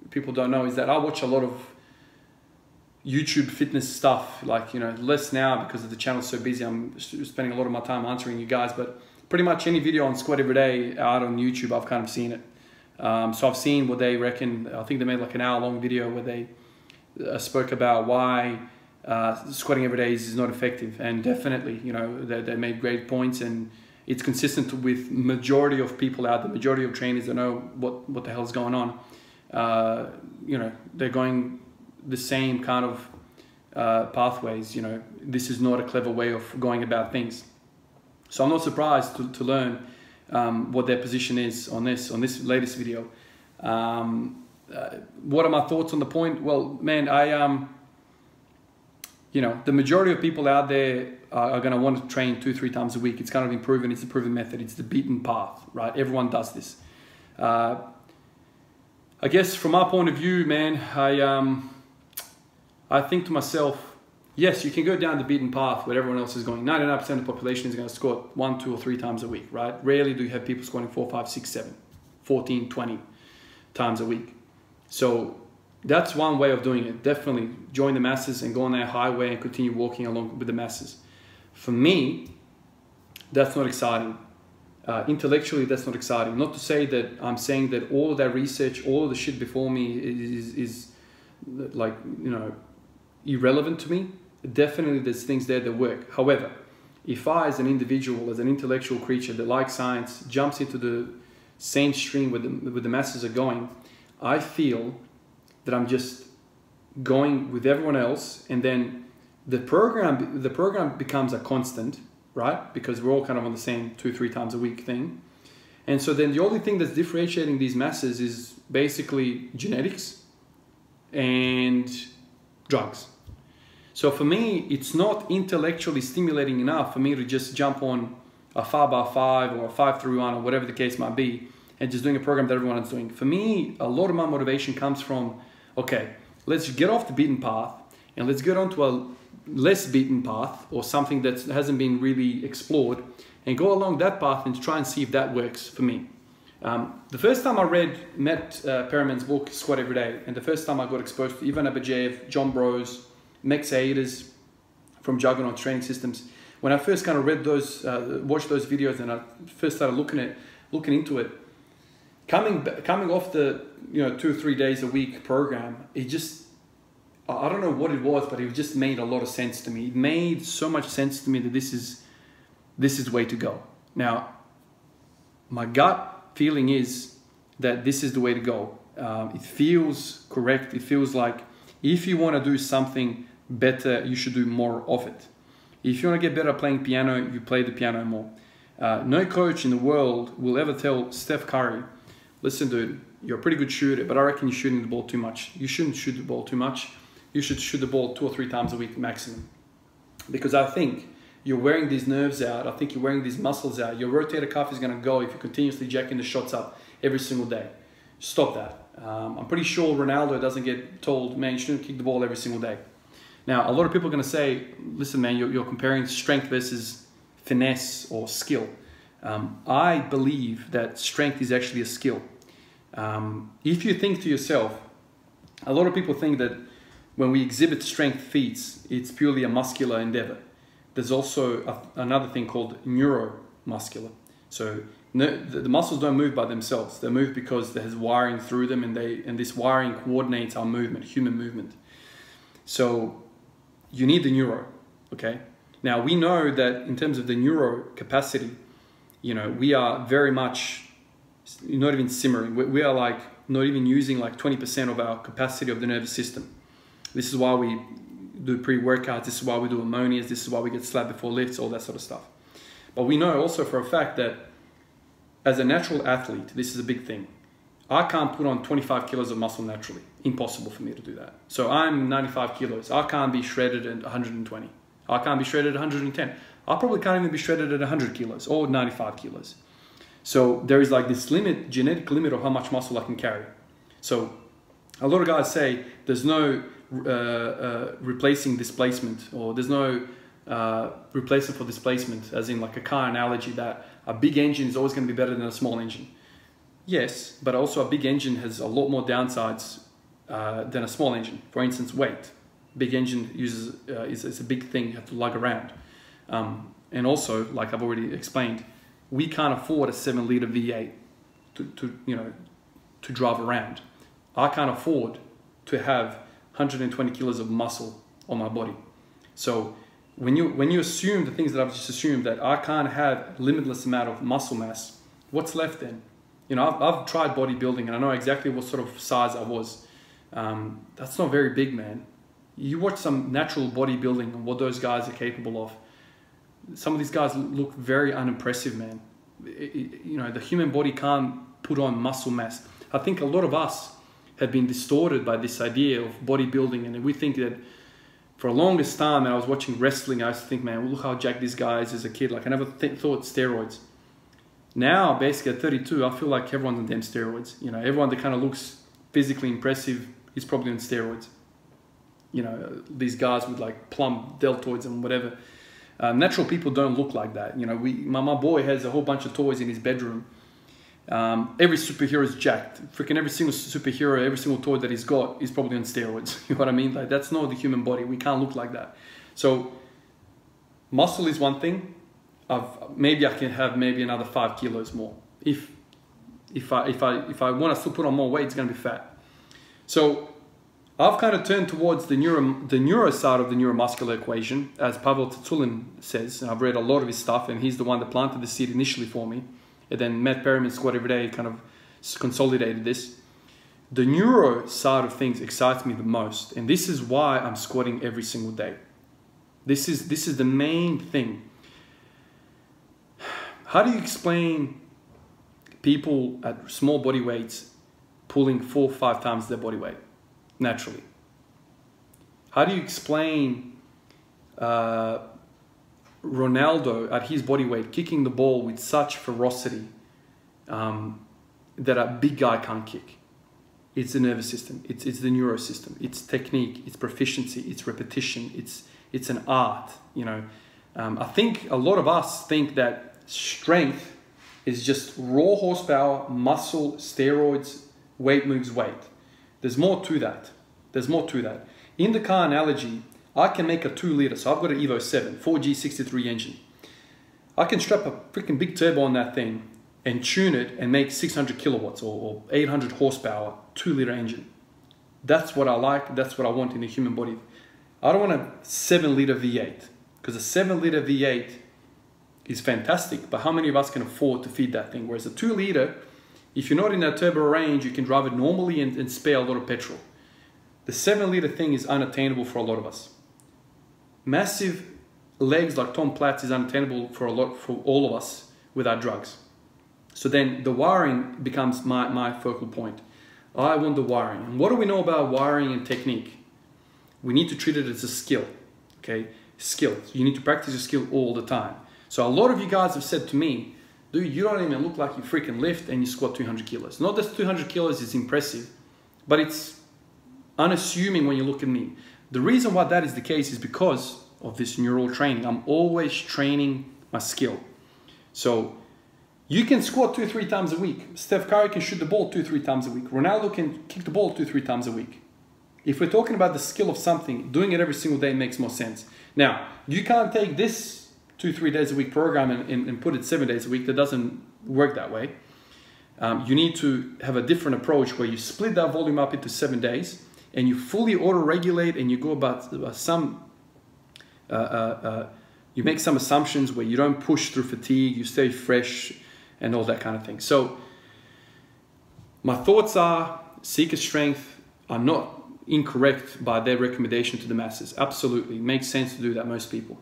people don't know is that I watch a lot of YouTube fitness stuff, like, you know, less now because of the channel's so busy. I'm spending a lot of my time answering you guys, but pretty much any video on squat every day out on YouTube, I've kind of seen it. So I've seen what they reckon. I think they made like an hour-long video where they spoke about why squatting every day is not effective, and definitely, you know, they made great points, and it's consistent with majority of people out there, majority of trainers that know what the hell is going on. You know, they're going the same kind of pathways. You know, this is not a clever way of going about things. So I'm not surprised to learn what their position is on this latest video. What are my thoughts on the point? Well, man, you know, the majority of people out there are going to want to train 2-3 times a week. It's kind of been proven. It's the proven method. It's the beaten path, right? Everyone does this. I guess from my point of view, man, I think to myself, yes, you can go down the beaten path where everyone else is going. 99% of the population is going to squat 1, 2, or 3 times a week, right? Rarely do you have people squatting 4, 5, 6, 7, 14, 20 times a week. So that's one way of doing it. Definitely join the masses and go on that highway and continue walking along with the masses. For me, that's not exciting. Intellectually, that's not exciting. Not to say that I'm saying that all of that research, all of the shit before me is like, you know, irrelevant to me. Definitely there's things there that work. However, if I, as an individual, as an intellectual creature that likes science, jumps into the same stream where the masses are going, I feel that I'm just going with everyone else, and then the program becomes a constant, right? Because we're all kind of on the same 2-3 times a week thing. And so then the only thing that's differentiating these masses is basically genetics and drugs. So for me, it's not intellectually stimulating enough for me to just jump on a 5x5 or a 5-3-1 or whatever the case might be and just doing a program that everyone is doing. For me, a lot of my motivation comes from, okay, let's get off the beaten path and let's get onto a less beaten path or something that hasn't been really explored, and go along that path and try and see if that works for me. The first time I read Matt Perriman's book, Squat Every Day, and the first time I got exposed to Ivan Abajev, John Bros, Max Aiders from Juggernaut Training Systems, when I first kind of read those, watched those videos, and I first started looking into it, coming off the 2 or 3 days a week program, it just, I don't know what it was, but it just made a lot of sense to me. It made so much sense to me that this is the way to go. Now, my gut feeling is that this is the way to go. It feels correct. It feels like if you want to do something better, you should do more of it. If you want to get better at playing piano, you play the piano more. No coach in the world will ever tell Steph Curry, listen, dude, you're a pretty good shooter, but I reckon you're shooting the ball too much. You shouldn't shoot the ball too much. You should shoot the ball 2 or 3 times a week maximum. Because I think you're wearing these nerves out. I think you're wearing these muscles out. Your rotator cuff is going to go if you're continuously jacking the shots up every single day. Stop that. I'm pretty sure Ronaldo doesn't get told, man, you shouldn't kick the ball every single day. Now, a lot of people are going to say, listen, man, you're comparing strength versus finesse or skill. I believe that strength is actually a skill. If you think to yourself, a lot of people think that when we exhibit strength feats, it's purely a muscular endeavor. There's also another thing called neuromuscular. So the muscles don't move by themselves. They move because there's wiring through them, and this wiring coordinates our movement, human movement. So you need the neuro, okay? Now we know that in terms of the neuro capacity, we are very much not even simmering. We are like not even using like 20% of our capacity of the nervous system. This is why we do pre-workouts. This is why we do ammonias. This is why we get slapped before lifts, all that sort of stuff. But we know also for a fact that as a natural athlete, this is a big thing. I can't put on 25 kilos of muscle naturally. Impossible for me to do that. So I'm 95 kilos. I can't be shredded at 120. I can't be shredded at 110. I probably can't even be shredded at 100 kilos or 95 kilos. So there is like this limit, genetic limit of how much muscle I can carry. So a lot of guys say there's no replacing displacement, or there's no replacement for displacement, as in like a car analogy, that a big engine is always going to be better than a small engine. Yes, but also a big engine has a lot more downsides than a small engine. For instance, weight. Big engine uses is a big thing you have to lug around. And also, like I've already explained, we can't afford a 7-liter V8 to drive around. I can't afford to have 120 kilos of muscle on my body. So when you assume the things that I've just assumed, that I can't have limitless amount of muscle mass, what's left then? You know, I've tried bodybuilding and I know exactly what sort of size I was. That's not very big, man. You watch some natural bodybuilding and what those guys are capable of. Some of these guys look very unimpressive, man. You know, the human body can't put on muscle mass. I think a lot of us have been distorted by this idea of bodybuilding, and we think that for the longest time, and I was watching wrestling, I used to think, man, well, look how jacked this guy is as a kid. Like, I never thought steroids. Now, basically at 32, I feel like everyone's on damn steroids. You know, everyone that kind of looks physically impressive is probably on steroids. You know, these guys with like plump deltoids and whatever. Natural people don't look like that. You know, my boy has a whole bunch of toys in his bedroom. Every superhero is jacked. Freaking every single superhero, every single toy that he's got is probably on steroids. You know what I mean? Like, that's not the human body. We can't look like that. So muscle is one thing. Maybe I can have maybe another 5 kilos more. If I want to still put on more weight, it's going to be fat. So I've kind of turned towards the neuro side of the neuromuscular equation, as Pavilla says. And I've read a lot of his stuff, and he's the one that planted the seed initially for me. And then Matt Perryman Squat Every Day kind of consolidated this. The neuro side of things excites me the most, and this is why I'm squatting every single day. This is the main thing. How do you explain people at small body weights pulling 4 or 5 times their body weight naturally? How do you explain Ronaldo at his body weight kicking the ball with such ferocity that a big guy can't kick? It's the nervous system, it's the neuro system, it's technique, it's proficiency, it's repetition, it's an art. You know, I think a lot of us think that strength is just raw horsepower, muscle, steroids, weight moves weight. There's more to that. There's more to that. In the car analogy, I can make a 2-liter, so I've got an Evo 7, 4G63 engine. I can strap a freaking big turbo on that thing and tune it and make 600 kilowatts or 800 horsepower, 2-liter engine. That's what I like, that's what I want in a human body. I don't want a 7-liter V8, because a 7-liter V8 is fantastic, but how many of us can afford to feed that thing? Whereas a 2-liter, if you're not in that turbo range, you can drive it normally and spare a lot of petrol. The 7-liter thing is unattainable for a lot of us. Massive legs like Tom Platz is unattainable for all of us without drugs. So then the wiring becomes my focal point. I want the wiring. And what do we know about wiring and technique? We need to treat it as a skill, okay? Skill. You need to practice your skill all the time. So a lot of you guys have said to me, dude, you don't even look like you freaking lift and you squat 200 kilos. Not that 200 kilos is impressive, but it's unassuming when you look at me. The reason why that is the case is because of this neural training. I'm always training my skill. So you can squat 2 or 3 times a week. Steph Curry can shoot the ball 2 or 3 times a week. Ronaldo can kick the ball 2 or 3 times a week. If we're talking about the skill of something, doing it every single day makes more sense. Now, you can't take this 2 or 3 days a week program and put it 7 days a week. That doesn't work that way. You need to have a different approach where you split that volume up into 7 days and you fully auto-regulate, and you go about you make some assumptions where you don't push through fatigue, you stay fresh and all that kind of thing. So my thoughts are, seeker strength are not incorrect by their recommendation to the masses. Absolutely, it makes sense to do that, most people.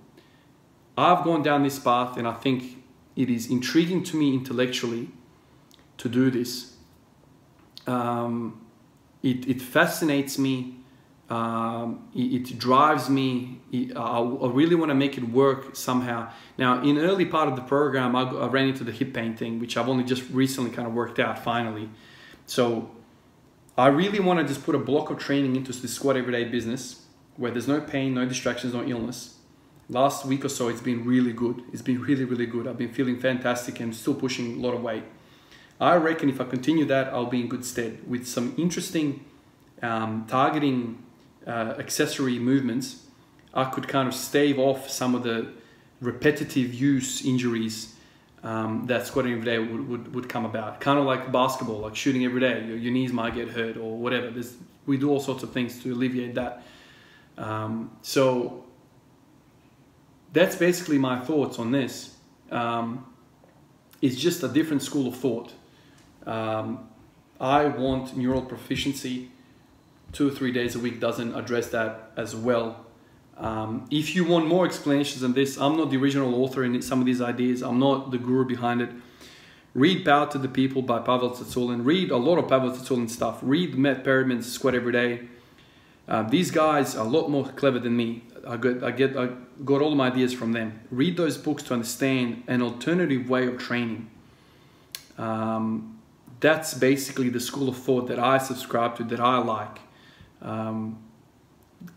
I've gone down this path and I think it is intriguing to me intellectually to do this. It fascinates me, it drives me, I really want to make it work somehow. Now, in early part of the program, I ran into the hip pain thing, which I've only just recently kind of worked out finally. So I really want to just put a block of training into the squat everyday business where there's no pain, no distractions, no illness. Last week or so, it's been really good. It's been really, really good. I've been feeling fantastic and still pushing a lot of weight. I reckon if I continue that, I'll be in good stead with some interesting targeting accessory movements. I could kind of stave off some of the repetitive use injuries that squatting every day would come about. Kind of like basketball, like shooting every day. Your knees might get hurt or whatever. We do all sorts of things to alleviate that. So that's basically my thoughts on this. It's just a different school of thought. I want neural proficiency. 2 or 3 days a week doesn't address that as well. If you want more explanations on this, I'm not the original author in some of these ideas. I'm not the guru behind it. Read Power to the People by Pavel Tsatsouline. Read a lot of Pavel Tsatsouline stuff. Read Matt Perriman's Squat Every Day. These guys are a lot more clever than me. I got all my ideas from them. Read those books to understand an alternative way of training. That's basically the school of thought that I subscribe to, that I like.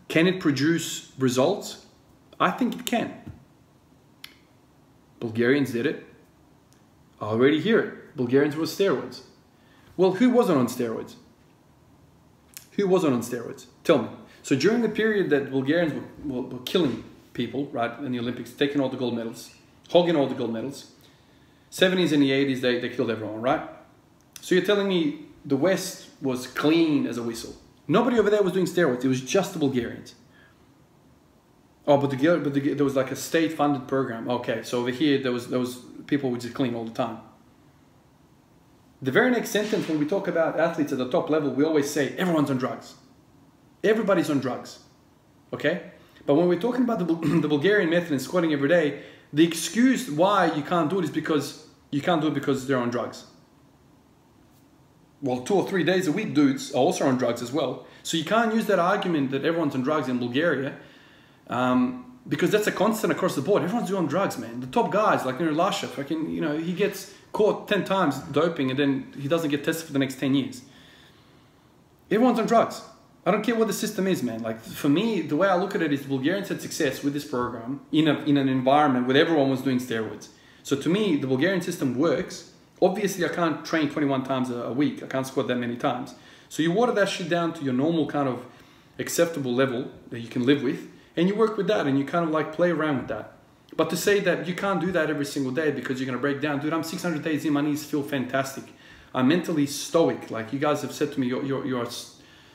Can it produce results? I think it can. Bulgarians did it. I already hear it. Bulgarians were steroids. Well, who wasn't on steroids? Who wasn't on steroids? Tell me. So during the period that Bulgarians were killing people, right, in the Olympics, taking all the gold medals, hogging all the gold medals, 70s and the 80s, they killed everyone, right? So you're telling me the West was clean as a whistle. Nobody over there was doing steroids. It was just the Bulgarians. Oh, but there was like a state-funded program. Okay, so over here, there was people who were just clean all the time. The very next sentence, when we talk about athletes at the top level, we always say, everyone's on drugs. Everybody's on drugs. Okay? But when we're talking about the Bulgarian method and squatting every day, the excuse why you can't do it is because you can't do it because they're on drugs. Well, 2 or 3 days a week dudes are also on drugs as well. So you can't use that argument that everyone's on drugs in Bulgaria, because that's a constant across the board. Everyone's doing drugs, man. The top guys, like Lasha, fucking, you know, he gets caught 10 times doping and then he doesn't get tested for the next 10 years. Everyone's on drugs. I don't care what the system is, man. Like, for me, the way I look at it is the Bulgarians had success with this program in an environment where everyone was doing steroids. So to me, the Bulgarian system works. Obviously, I can't train 21 times a week. I can't squat that many times. So you water that shit down to your normal kind of acceptable level that you can live with, and you work with that, and you kind of like play around with that. But to say that you can't do that every single day because you're going to break down, dude, I'm 600 days in, my knees feel fantastic. I'm mentally stoic. Like you guys have said to me, you're a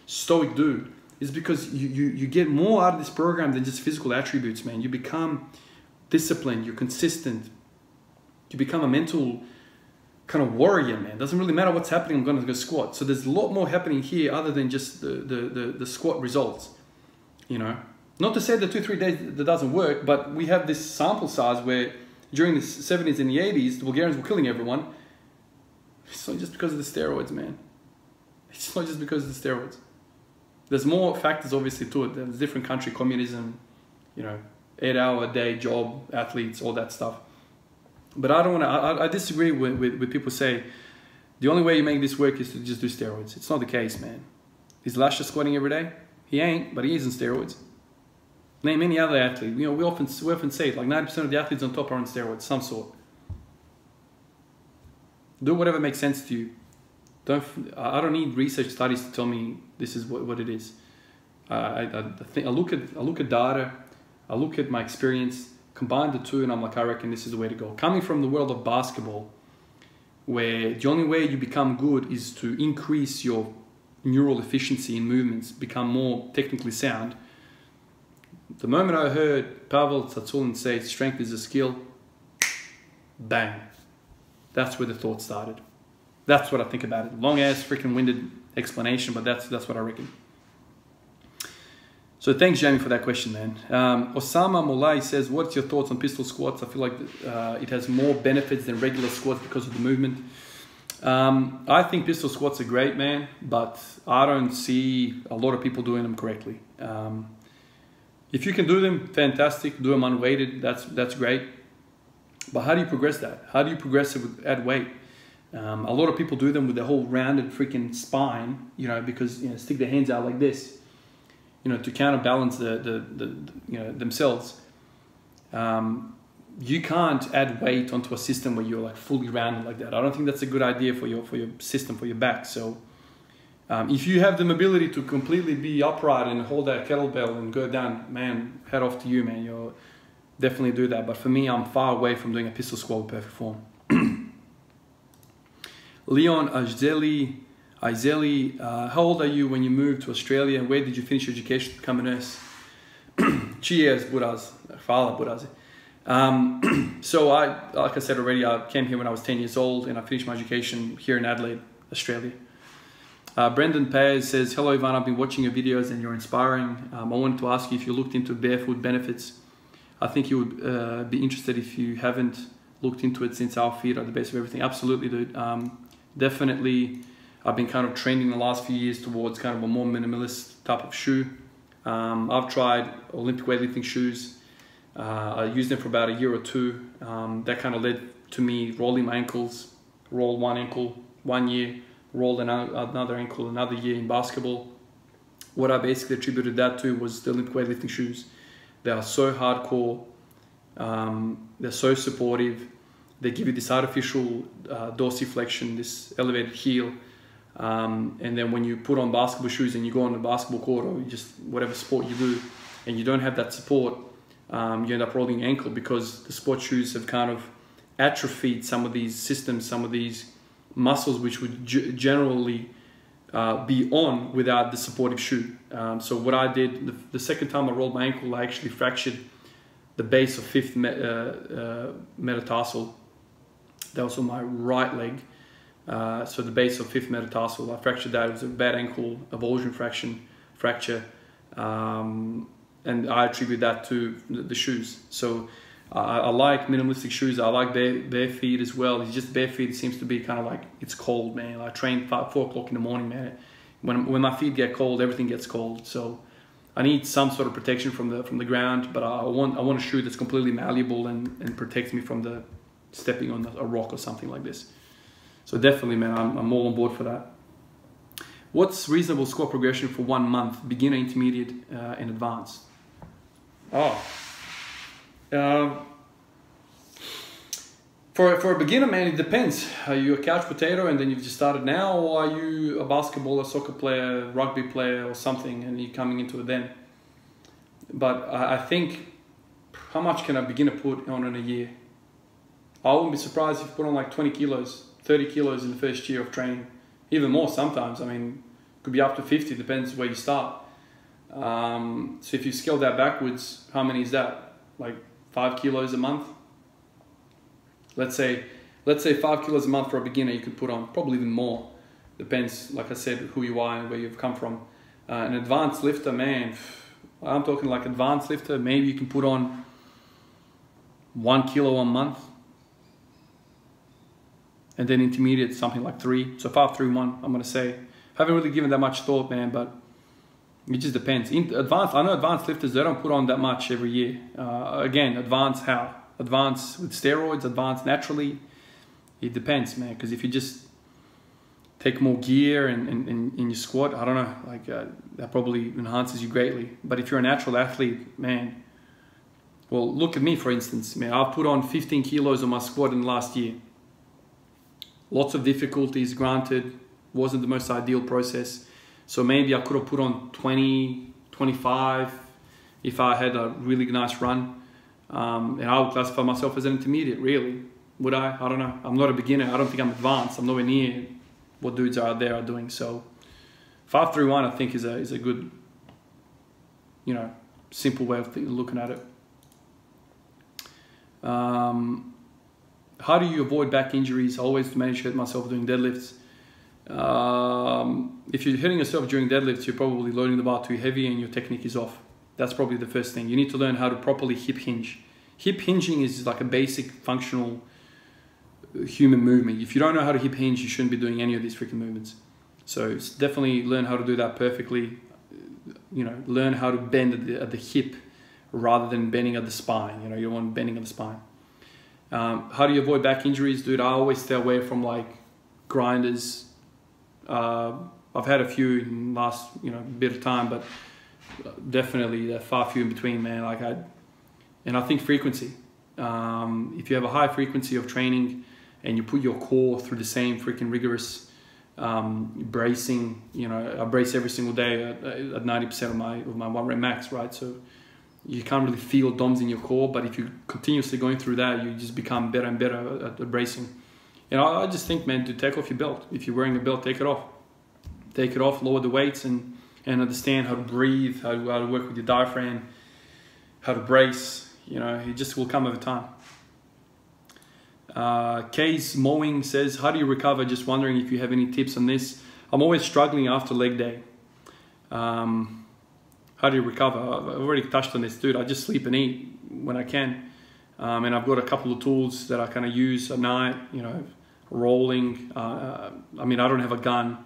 stoic dude. It's because you get more out of this program than just physical attributes, man. You become disciplined, you're consistent, you become a mental kind of warrior, man. Doesn't really matter what's happening, I'm going to go squat. So there's a lot more happening here other than just the squat results, you know. Not to say that 2-3 days that doesn't work, but we have this sample size where during the 70s and the 80s, the Bulgarians were killing everyone. It's not just because of the steroids, man. It's not just because of the steroids. There's more factors obviously to it. There's different country, communism, you know, 8-hour-a-day job, athletes, all that stuff. But I don't want to, I disagree with people say, the only way you make this work is to just do steroids. It's not the case, man. Is Lasha squatting every day? He ain't, but he is on steroids. Name any other athlete. You know, we often say it, like 90% of the athletes on top are on steroids, some sort. Do whatever makes sense to you. I don't need research studies to tell me this is what it is. I look at data, I look at my experience, combine the two, and I'm like, I reckon this is the way to go. Coming from the world of basketball, where the only way you become good is to increase your neural efficiency in movements, become more technically sound. The moment I heard Pavel Tsatsouline say strength is a skill, bang. That's where the thought started. That's what I think about it. Long ass freaking winded explanation, but that's what I reckon. So thanks, Jamie, for that question, man. Osama Molai says, what's your thoughts on pistol squats? I feel like it has more benefits than regular squats because of the movement. I think pistol squats are great, man, but I don't see a lot of people doing them correctly. If you can do them, fantastic. Do them unweighted, that's great. But how do you progress that? How do you progress it at weight? A lot of people do them with the whole rounded freaking spine, you know, because, you know, stick their hands out like this, you know, to counterbalance you know, themselves. You can't add weight onto a system where you're like fully rounded like that. I don't think that's a good idea for your system, for your back. So if you have the ability to completely be upright and hold that kettlebell and go down, man, head off to you, man. You'll definitely do that. But for me, I'm far away from doing a pistol squat with perfect form. Leon Izeli, how old are you when you moved to Australia, and where did you finish your education to become a nurse? Cheers, Buraz. Hvala, Buraz. So like I said already, I came here when I was 10 years old, and I finished my education here in Adelaide, Australia. Brendan Paz says, hello Ivan, I've been watching your videos and you're inspiring. I wanted to ask you if you looked into barefoot benefits. I think you would be interested if you haven't looked into it, since our feet are the base of everything. Absolutely, dude. Definitely, I've been kind of trending the last few years towards kind of a more minimalist type of shoe. I've tried Olympic weightlifting shoes. I used them for about a year or two. That kind of led to me rolling my ankles, roll one ankle 1 year, rolled another ankle another year in basketball. What I basically attributed that to was the Olympic weightlifting shoes. They are so hardcore, they're so supportive, they give you this artificial dorsiflexion, this elevated heel, and then when you put on basketball shoes and you go on the basketball court or just whatever sport you do, and you don't have that support, you end up rolling your ankle because the sport shoes have kind of atrophied some of these systems, some of these muscles which would generally be on without the supportive shoe. So what I did, the second time I rolled my ankle, I actually fractured the base of 5th metatarsal. That was on my right leg. So the base of 5th metatarsal, I fractured that. It was a bad ankle avulsion fracture. And I attribute that to the shoes. So I like minimalistic shoes. I like bare feet as well. It's just bare feet. It seems to be kind of like, it's cold, man. I train 4 o'clock in the morning, man. When my feet get cold, everything gets cold. So I need some sort of protection from the ground, but I want a shoe that's completely malleable and protects me from the stepping on a rock or something like this. So definitely, man, I'm all on board for that. What's reasonable squat progression for 1 month, beginner, intermediate, and advanced? For a beginner, man, it depends. Are you a couch potato and then you've just started now, or are you a basketball, a soccer player, rugby player or something, and you're coming into it then? But I think, how much can a beginner put on in a year? I wouldn't be surprised if you put on like 20 kilos, 30 kilos in the first year of training. Even more sometimes. I mean, could be up to 50, depends where you start. So if you scale that backwards, how many is that? Like 5 kilos a month? Let's say 5 kilos a month for a beginner you could put on, probably even more. Depends, like I said, who you are and where you've come from. An advanced lifter, man, I'm talking like advanced lifter, maybe you can put on 1 kilo a month. And then intermediate, something like 3. So 5, 3, 1, I'm gonna say. Haven't really given that much thought, man, but it just depends. I know advanced lifters, they don't put on that much every year. Again, advanced how? Advanced with steroids, advanced naturally. It depends, man, because if you just take more gear and you squat, I don't know, like that probably enhances you greatly. But if you're a natural athlete, man, well, look at me, for instance, man, I've put on 15 kilos on my squat in the last year. Lots of difficulties, granted, wasn't the most ideal process. So maybe I could have put on 20, 25 if I had a really nice run. And I would classify myself as an intermediate, really. Would I? I don't know. I'm not a beginner. I don't think I'm advanced. I'm nowhere near what dudes out there are doing. So 5, 3, 1, I think is a good, you know, simple way of looking at it. How do you avoid back injuries? I always manage to hurt myself doing deadlifts. If you're hitting yourself during deadlifts, you're probably loading the bar too heavy and your technique is off. That's probably the first thing. You need to learn how to properly hip hinge. Hip hinging is like a basic functional human movement. If you don't know how to hip hinge, you shouldn't be doing any of these freaking movements. So definitely learn how to do that perfectly. You know, learn how to bend at the hip rather than bending at the spine. You know, you don't want bending at the spine. How do you avoid back injuries? Dude, I always stay away from like grinders. I've had a few in the last, you know, bit of time, but definitely they're far few in between, man. And I think frequency. If you have a high frequency of training and you put your core through the same freaking rigorous bracing, you know, I brace every single day at 90% of my 1 rep max, right? So you can't really feel DOMs in your core, but if you're continuously going through that, you just become better and better at bracing. You know, I just think, man, to take off your belt. If you're wearing a belt, take it off. Take it off, lower the weights, and understand how to breathe, how to work with your diaphragm, how to brace. You know, it just will come over time. Kay's Mowing says, how do you recover? Just wondering if you have any tips on this. I'm always struggling after leg day. How do you recover? I've already touched on this, dude. I just sleep and eat when I can. And I've got a couple of tools that I kind of use at night, you know, rolling. I mean, I don't have a gun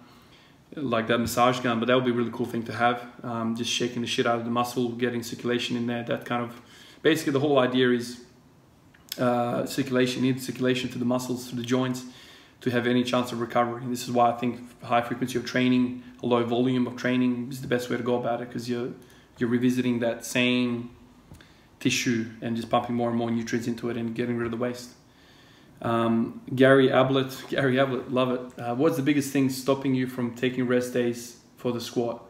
like that massage gun, but that would be a really cool thing to have. Just shaking the shit out of the muscle, getting circulation in there. That kind of, basically the whole idea is circulation. You need circulation to the muscles, to the joints, to have any chance of recovery. And this is why I think high frequency of training, a low volume of training is the best way to go about it, because you're revisiting that same tissue and just pumping more and more nutrients into it and getting rid of the waste. Gary Ablett, love it. What's the biggest thing stopping you from taking rest days for the squat?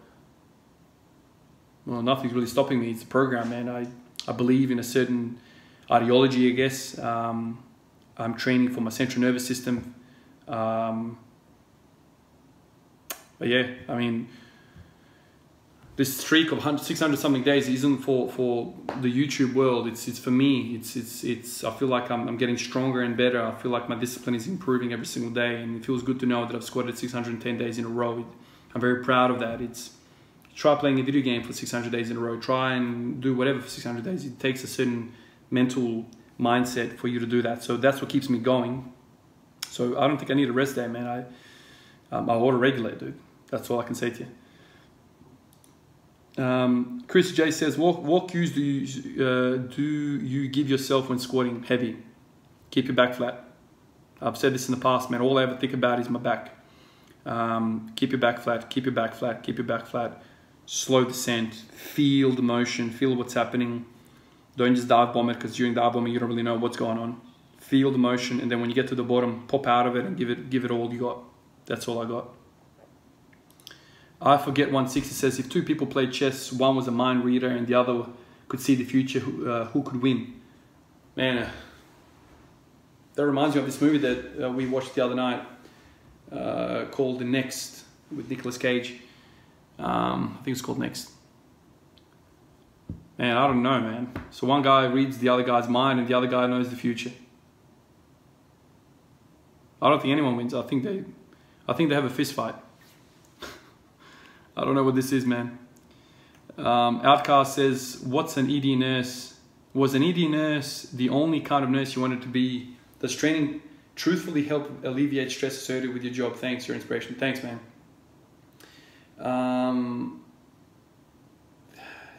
Well, nothing's really stopping me. It's the program, man. I believe in a certain ideology, I guess. I'm training for my central nervous system. But yeah, I mean, this streak of 600 something days isn't for the YouTube world. It's for me. It's I feel like I'm getting stronger and better. I feel like my discipline is improving every single day, and it feels good to know that I've squatted 610 days in a row. I'm very proud of that. Try playing a video game for 600 days in a row. Try and do whatever for 600 days. It takes a certain mental mindset for you to do that. So that's what keeps me going. So I don't think I need a rest day, man. I auto-regulate, dude. That's all I can say to you. Chris J says, what cues do you give yourself when squatting heavy? Keep your back flat. I've said this in the past, man. All I ever think about is my back. Keep your back flat, keep your back flat, keep your back flat. Slow descent, feel the motion, feel what's happening. Don't just dive bomb it, because during dive bombing you don't really know what's going on. Feel the motion, and then when you get to the bottom, pop out of it and give it all you got. That's all I got. I Forget 160 says, if two people played chess, one was a mind reader and the other could see the future, who could win? Man, that reminds me of this movie that we watched the other night called The Next with Nicolas Cage. I think it's called Next. Man, I don't know, man. So one guy reads the other guy's mind and the other guy knows the future. I don't think anyone wins. I think they have a fist fight. I don't know what this is, man. Outcast says, what's an ED nurse? Was an ED nurse the only kind of nurse you wanted to be? Does training truthfully help alleviate stress associated with your job? Thanks, your inspiration. Thanks, man.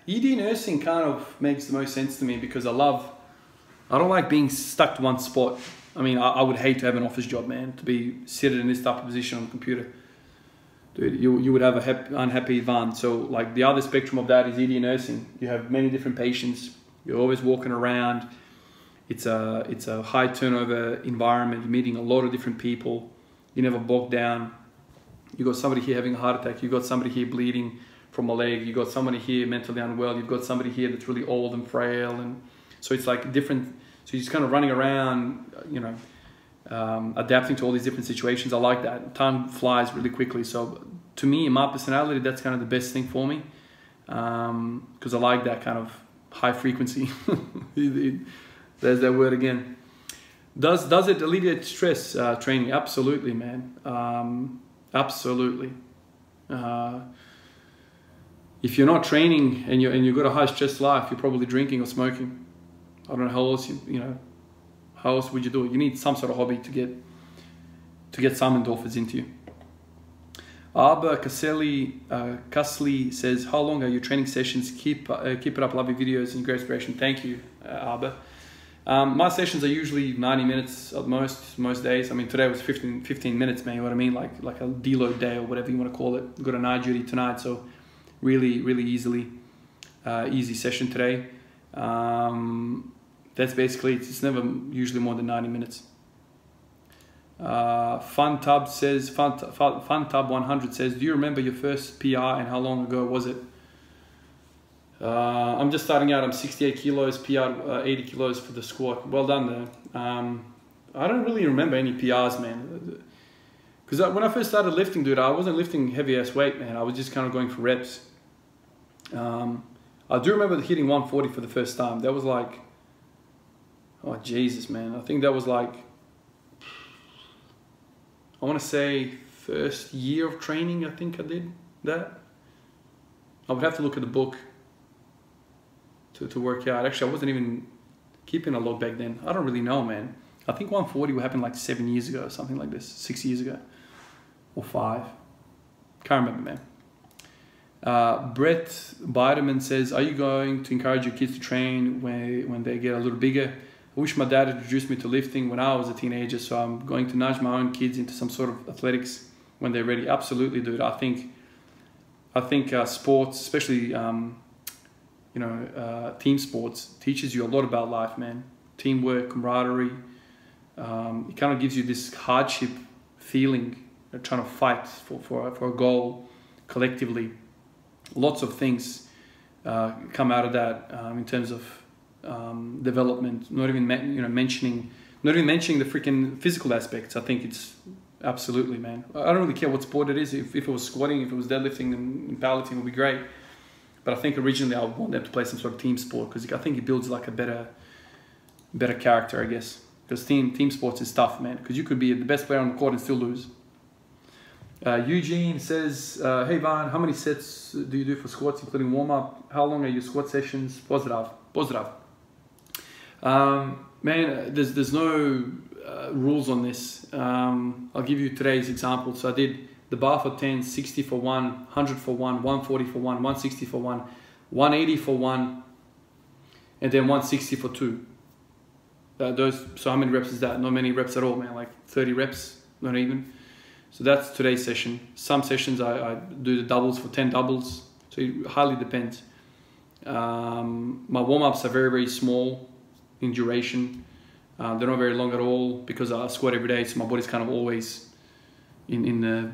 ED nursing kind of makes the most sense to me, because I don't like being stuck to one spot. I mean, I would hate to have an office job, man, to be seated in this type of position on the computer. Dude, you would have a unhappy van. So like the other spectrum of that is ED nursing. You have many different patients. You're always walking around. It's a high turnover environment. You're meeting a lot of different people. You never bog down. You got somebody here having a heart attack. You got somebody here bleeding from a leg. You got somebody here mentally unwell. You've got somebody here that's really old and frail. And so it's like different. So you're just kind of running around, you know, adapting to all these different situations. I like that. Time flies really quickly. So to me, in my personality, that's kind of the best thing for me, because I like that kind of high frequency. There's that word again. Does it alleviate stress, training? Absolutely, man. Absolutely. If you're not training and you've got a high stress life, you're probably drinking or smoking. I don't know how else how else would you do it? You need some sort of hobby to get some endorphins into you. Arba Cusley says, how long are your training sessions? Keep it up, love your videos and great inspiration. Thank you, Arba. My sessions are usually 90 minutes at most days. I mean, today was 15 minutes, man, you know what I mean? Like a deload day or whatever you want to call it. Got a night duty tonight, so really easy session today. That's basically it. It's never usually more than 90 minutes. FunTub says, FunTub100 says, do you remember your first PR and how long ago was it? I'm just starting out. I'm 68 kilos, PR 80 kilos for the squat. Well done there. I don't really remember any PRs, man. Because when I first started lifting, dude, I wasn't lifting heavy ass weight, man. I was just kind of going for reps. I do remember hitting 140 for the first time. That was like, oh Jesus, man. I think that was like, I want to say first year of training. I think I did that. I would have to look at the book to work out. Actually, I wasn't even keeping a log back then. I don't really know, man. I think 140 happened like 7 years ago, or something like this, 6 years ago, or 5. Can't remember, man. Brett Biderman says, are you going to encourage your kids to train when they get a little bigger? I wish my dad had introduced me to lifting when I was a teenager, so I'm going to nudge my own kids into some sort of athletics when they're ready. Absolutely, dude. I think sports, especially team sports, teaches you a lot about life, man. Teamwork, camaraderie. It kind of gives you this hardship feeling, trying to fight for a goal collectively. Lots of things come out of that in terms of development. Not even mentioning the freaking physical aspects. I think it's absolutely, man. I don't really care what sport it is. If it was squatting, if it was deadlifting, and powerlifting would be great. But I think originally I would want them to play some sort of team sport because I think it builds like a better character, I guess. Because team sports is tough, man. Because you could be the best player on the court and still lose. Eugene says, hey Van, how many sets do you do for squats, including warm-up? How long are your squat sessions? Positive. Man, there's no rules on this. I'll give you today's example. So I did the bar for 10, 60 for 1, 100 for 1, 140 for 1, 160 for 1, 180 for 1, and then 160 for 2. So how many reps is that? Not many reps at all, man. Like 30 reps, not even. So that's today's session. Some sessions I do the doubles for 10 doubles. So it highly depends. My warm-ups are very, very small in duration. They're not very long at all because I squat every day. So my body's kind of always in the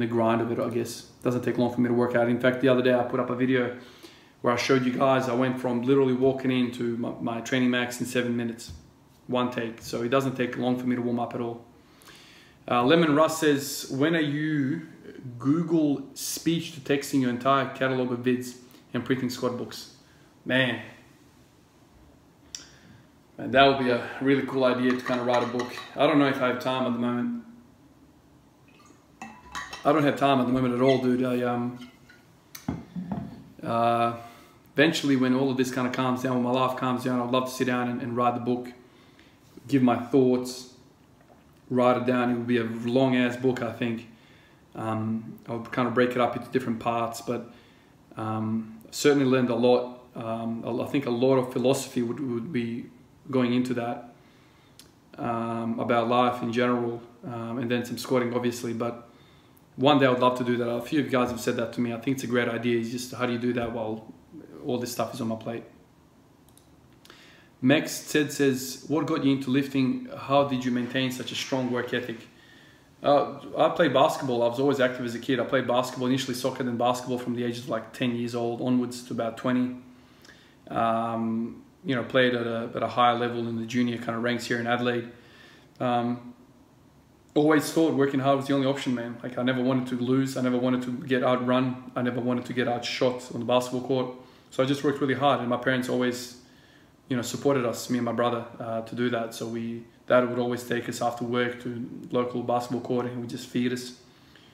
grind of it, I guess. It doesn't take long for me to work out. In fact, the other day I put up a video where I showed you guys, I went from literally walking into my training max in 7 minutes, one take. So it doesn't take long for me to warm up at all. Lemon Russ says, when are you Google speech to texting your entire catalog of vids and printing squat books? Man, that would be a really cool idea to kind of write a book. I don't know if I have time at the moment. I don't have time at the moment at all, dude. Eventually, when all of this kind of calms down, when my life calms down, I'd love to sit down and write the book, give my thoughts, write it down. It would be a long ass book, I think. I'll kind of break it up into different parts, but certainly learned a lot. I think a lot of philosophy would be going into that, about life in general, and then some squatting, obviously. But one day I would love to do that. A few of you guys have said that to me. I think it's a great idea. It's just how do you do that while all this stuff is on my plate? Max says, what got you into lifting? How did you maintain such a strong work ethic? I played basketball. I was always active as a kid. I played basketball, initially soccer, then basketball from the ages of like 10 years old onwards to about 20. Played at a higher level in the junior kind of ranks here in Adelaide. Always thought working hard was the only option, man. Like I never wanted to lose. I never wanted to get outrun. I never wanted to get outshot on the basketball court. So I just worked really hard, and my parents always supported us, me and my brother, to do that. So Dad would always take us after work to local basketball court, and he would just feed us.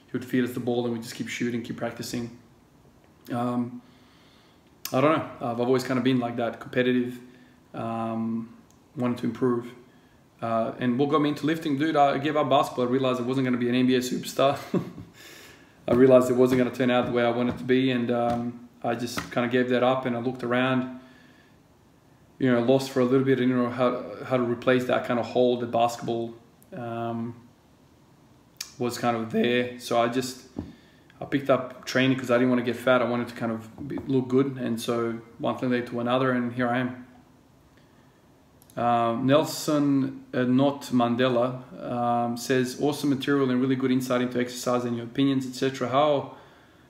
He would feed us the ball, and we'd just keep shooting, keep practicing. I don't know. I've always kind of been like that, competitive, wanted to improve. And what got me into lifting, dude, I gave up basketball. I realized I wasn't going to be an NBA superstar. I realized it wasn't going to turn out the way I wanted to be, and I just kind of gave that up, and I looked around. Lost for a little bit, and how to replace that kind of hole that basketball was kind of there. So I picked up training because I didn't want to get fat. I wanted to kind of look good, and so one thing led to another, and here I am. Nelson, not Mandela, says, awesome material and really good insight into exercise and your opinions, etc.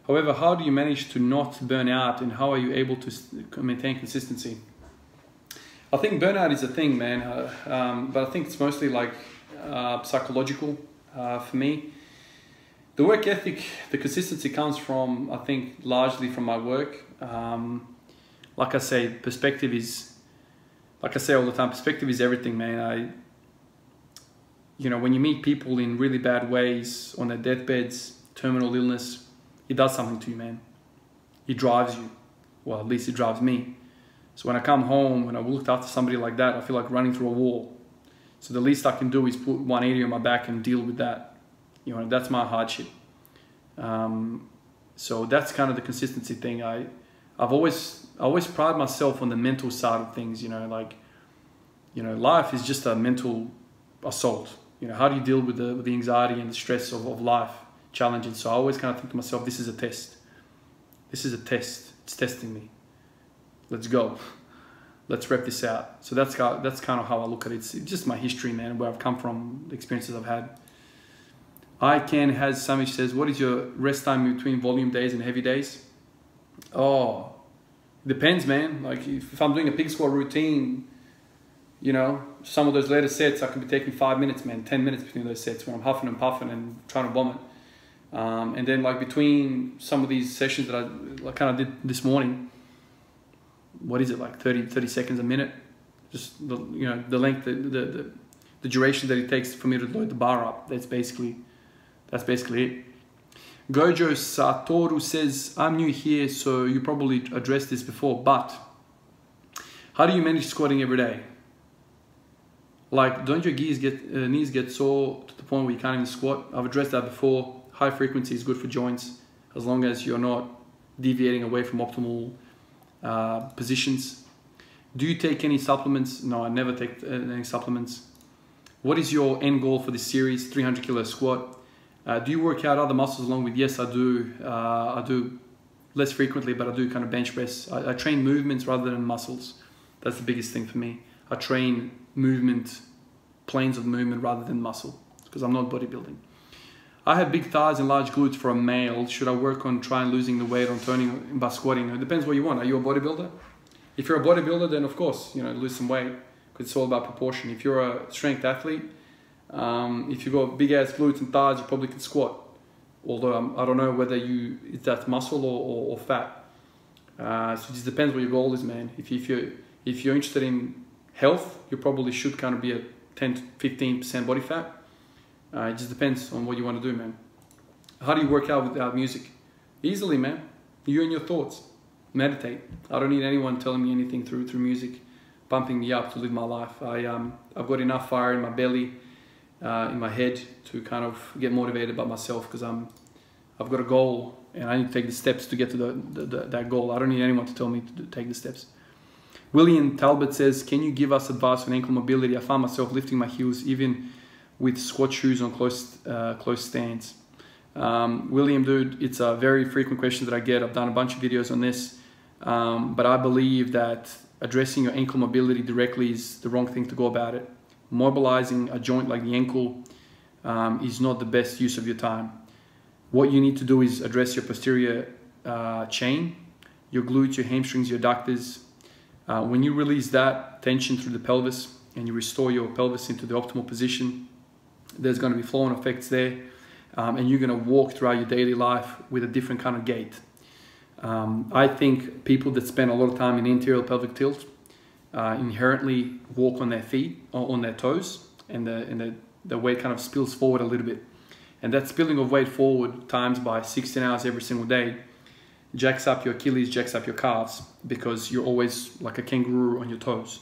However, how do you manage to not burn out, and how are you able to maintain consistency? I think burnout is a thing, man, but I think it's mostly like psychological for me. The work ethic, the consistency comes from, I think, largely from my work. Like I say, perspective is, like I say all the time, perspective is everything, man. You know, when you meet people in really bad ways, on their deathbeds, terminal illness, it does something to you, man. It drives you. Well, at least it drives me. So when I come home, when I looked after somebody like that, I feel like running through a wall. So the least I can do is put 180 on my back and deal with that. You know, that's my hardship. So that's kind of the consistency thing. I always pride myself on the mental side of things. You know, like, you know, life is just a mental assault. You know, how do you deal with the anxiety and the stress of life challenges? So I always kind of think to myself, this is a test. This is a test. It's testing me. Let's go. Let's rep this out. So that's kind of how I look at it. It's just my history, man, where I've come from, the experiences I've had. Samich says, what is your rest time between volume days and heavy days? Oh, depends, man. Like if I'm doing a pig squat routine, you know, some of those later sets, I can be taking 5 minutes, man, 10 minutes between those sets when I'm huffing and puffing and trying to vomit. And then like between some of these sessions that I kind of did this morning, what is it, like 30 seconds a minute? Just the, you know, the length, the duration that it takes for me to load the bar up. That's basically it. Gojo Satoru says, I'm new here, so you probably addressed this before, but how do you manage squatting every day? Like, don't your knees get sore to the point where you can't even squat? I've addressed that before. High frequency is good for joints, as long as you're not deviating away from optimal positions. Do you take any supplements? No, I never take any supplements. What is your end goal for this series? 300 kilo squat. Do you work out other muscles along with? Yes, I do. I do less frequently, but I do kind of bench press. I train movements rather than muscles. That's the biggest thing for me. I train movement, planes of movement rather than muscle, because I'm not bodybuilding. I have big thighs and large glutes for a male. Should I work on trying losing the weight on turning by squatting? It depends what you want. Are you a bodybuilder? If you're a bodybuilder, then of course, you know, lose some weight, because it's all about proportion. If you're a strength athlete, if you've got big ass glutes and thighs, you probably can squat. Although I don't know whether that's muscle or fat. So it just depends what your goal is, man. If you're interested in health, you probably should kind of be at 10 to 15% body fat. It just depends on what you want to do, man. How do you work out without music? Easily, man. You and your thoughts. Meditate. I don't need anyone telling me anything through music, pumping me up to live my life. I've got enough fire in my belly, in my head, to kind of get motivated by myself, because I've got a goal and I need to take the steps to get to that goal. I don't need anyone to tell me to take the steps. William Talbot says, can you give us advice on ankle mobility? I find myself lifting my heels even with squat shoes on close stands. William, dude, it's a very frequent question that I get. I've done a bunch of videos on this, but I believe that addressing your ankle mobility directly is the wrong thing to go about it. Mobilizing a joint like the ankle is not the best use of your time. What you need to do is address your posterior chain, your glutes, your hamstrings, your adductors. When you release that tension through the pelvis and you restore your pelvis into the optimal position, there's going to be flow-on effects there, and you're going to walk throughout your daily life with a different kind of gait. I think people that spend a lot of time in anterior pelvic tilt inherently walk on their feet, or on their toes, and the weight kind of spills forward a little bit. And that spilling of weight forward times by 16 hours every single day jacks up your Achilles, jacks up your calves, because you're always like a kangaroo on your toes.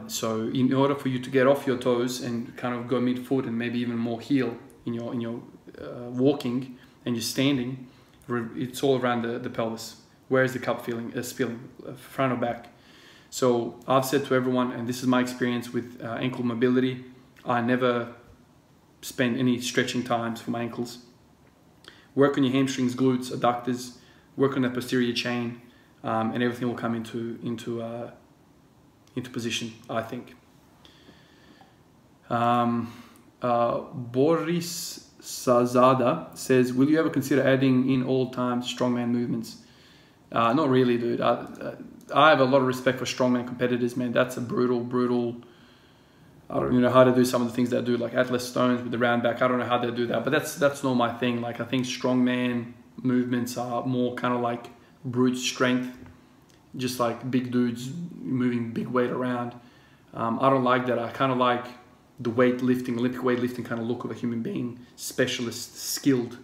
So in order for you to get off your toes and kind of go mid-foot and maybe even more heel in your walking and your standing, it's all around the pelvis. Where is the cup spilling, front or back? So I've said to everyone, and this is my experience with ankle mobility, I never spend any stretching times for my ankles. Work on your hamstrings, glutes, adductors, work on that posterior chain, and everything will come into position, I think. Boris Sazada says, will you ever consider adding in all-time strongman movements? Not really, dude. I have a lot of respect for strongman competitors, man. That's a brutal. I don't even know how to do some of the things they do, like Atlas Stones with the round back. I don't know how they do that, but that's not my thing. Like, I think strongman movements are more kind of like brute strength, just like big dudes moving big weight around. I don't like that. I kind of like the weightlifting, Olympic weightlifting kind of look of a human being, specialist, skilled.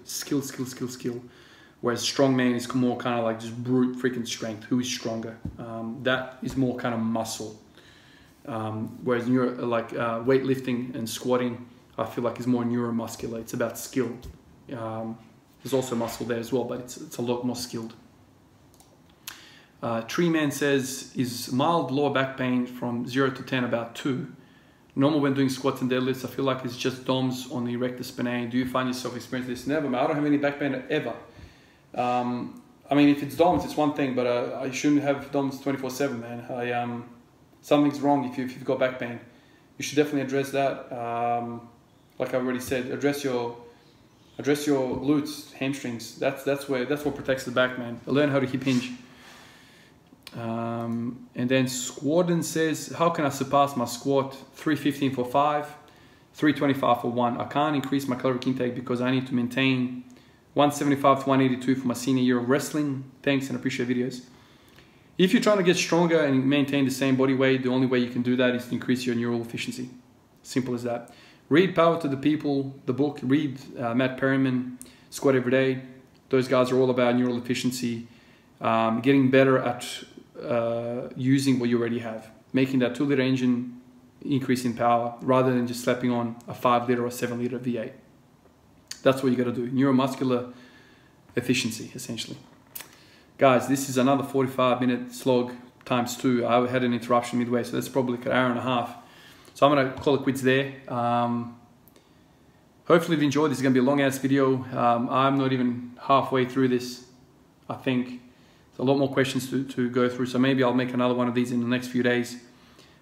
Whereas strongman is more kind of like just brute freaking strength. Who is stronger? That is more kind of muscle. Whereas weightlifting and squatting, I feel like is more neuromuscular. It's about skill. There's also muscle there as well, but it's a lot more skilled. Tree Man says, is mild lower back pain from 0 to 10 about 2? Normal when doing squats and deadlifts. I feel like it's just DOMS on the erector spinae. Do you find yourself experiencing this? Never, man. I don't have any back pain ever. I mean, if it's DOMS, it's one thing, but I shouldn't have DOMS 24/7, man. Something's wrong if you've got back pain. You should definitely address that. Like I already said, address your glutes, hamstrings. That's what protects the back, man. Learn how to hip hinge. And then Squadron says, how can I surpass my squat 315 for 5, 325 for 1? I can't increase my caloric intake because I need to maintain 175 to 182 for my senior year of wrestling. Thanks and appreciate videos. If you're trying to get stronger and maintain the same body weight, the only way you can do that is to increase your neural efficiency. Simple as that. Read Power to the People, the book. Read Matt Perryman, Squat Every Day. Those guys are all about neural efficiency, getting better at using what you already have, making that 2-liter engine increase in power rather than just slapping on a 5-liter or 7-liter V8. That's what you got to do. Neuromuscular efficiency, essentially. Guys, this is another 45-minute slog times 2. I had an interruption midway, so that's probably like an hour and a half. So I'm going to call it quits there. Hopefully you've enjoyed. This is going to be a long-ass video. I'm not even halfway through this, I think. A lot more questions to go through, so maybe I'll make another one of these in the next few days.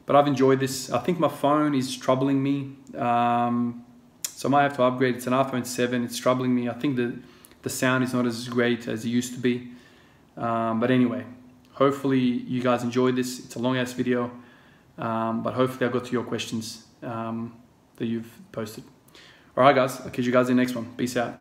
But I've enjoyed this. I think my phone is troubling me, so I might have to upgrade. It's an iPhone 7. It's troubling me. I think the sound is not as great as it used to be. But anyway, hopefully you guys enjoyed this. It's a long ass video, but hopefully I got to your questions that you've posted. All right, guys. I'll catch you guys in the next one. Peace out.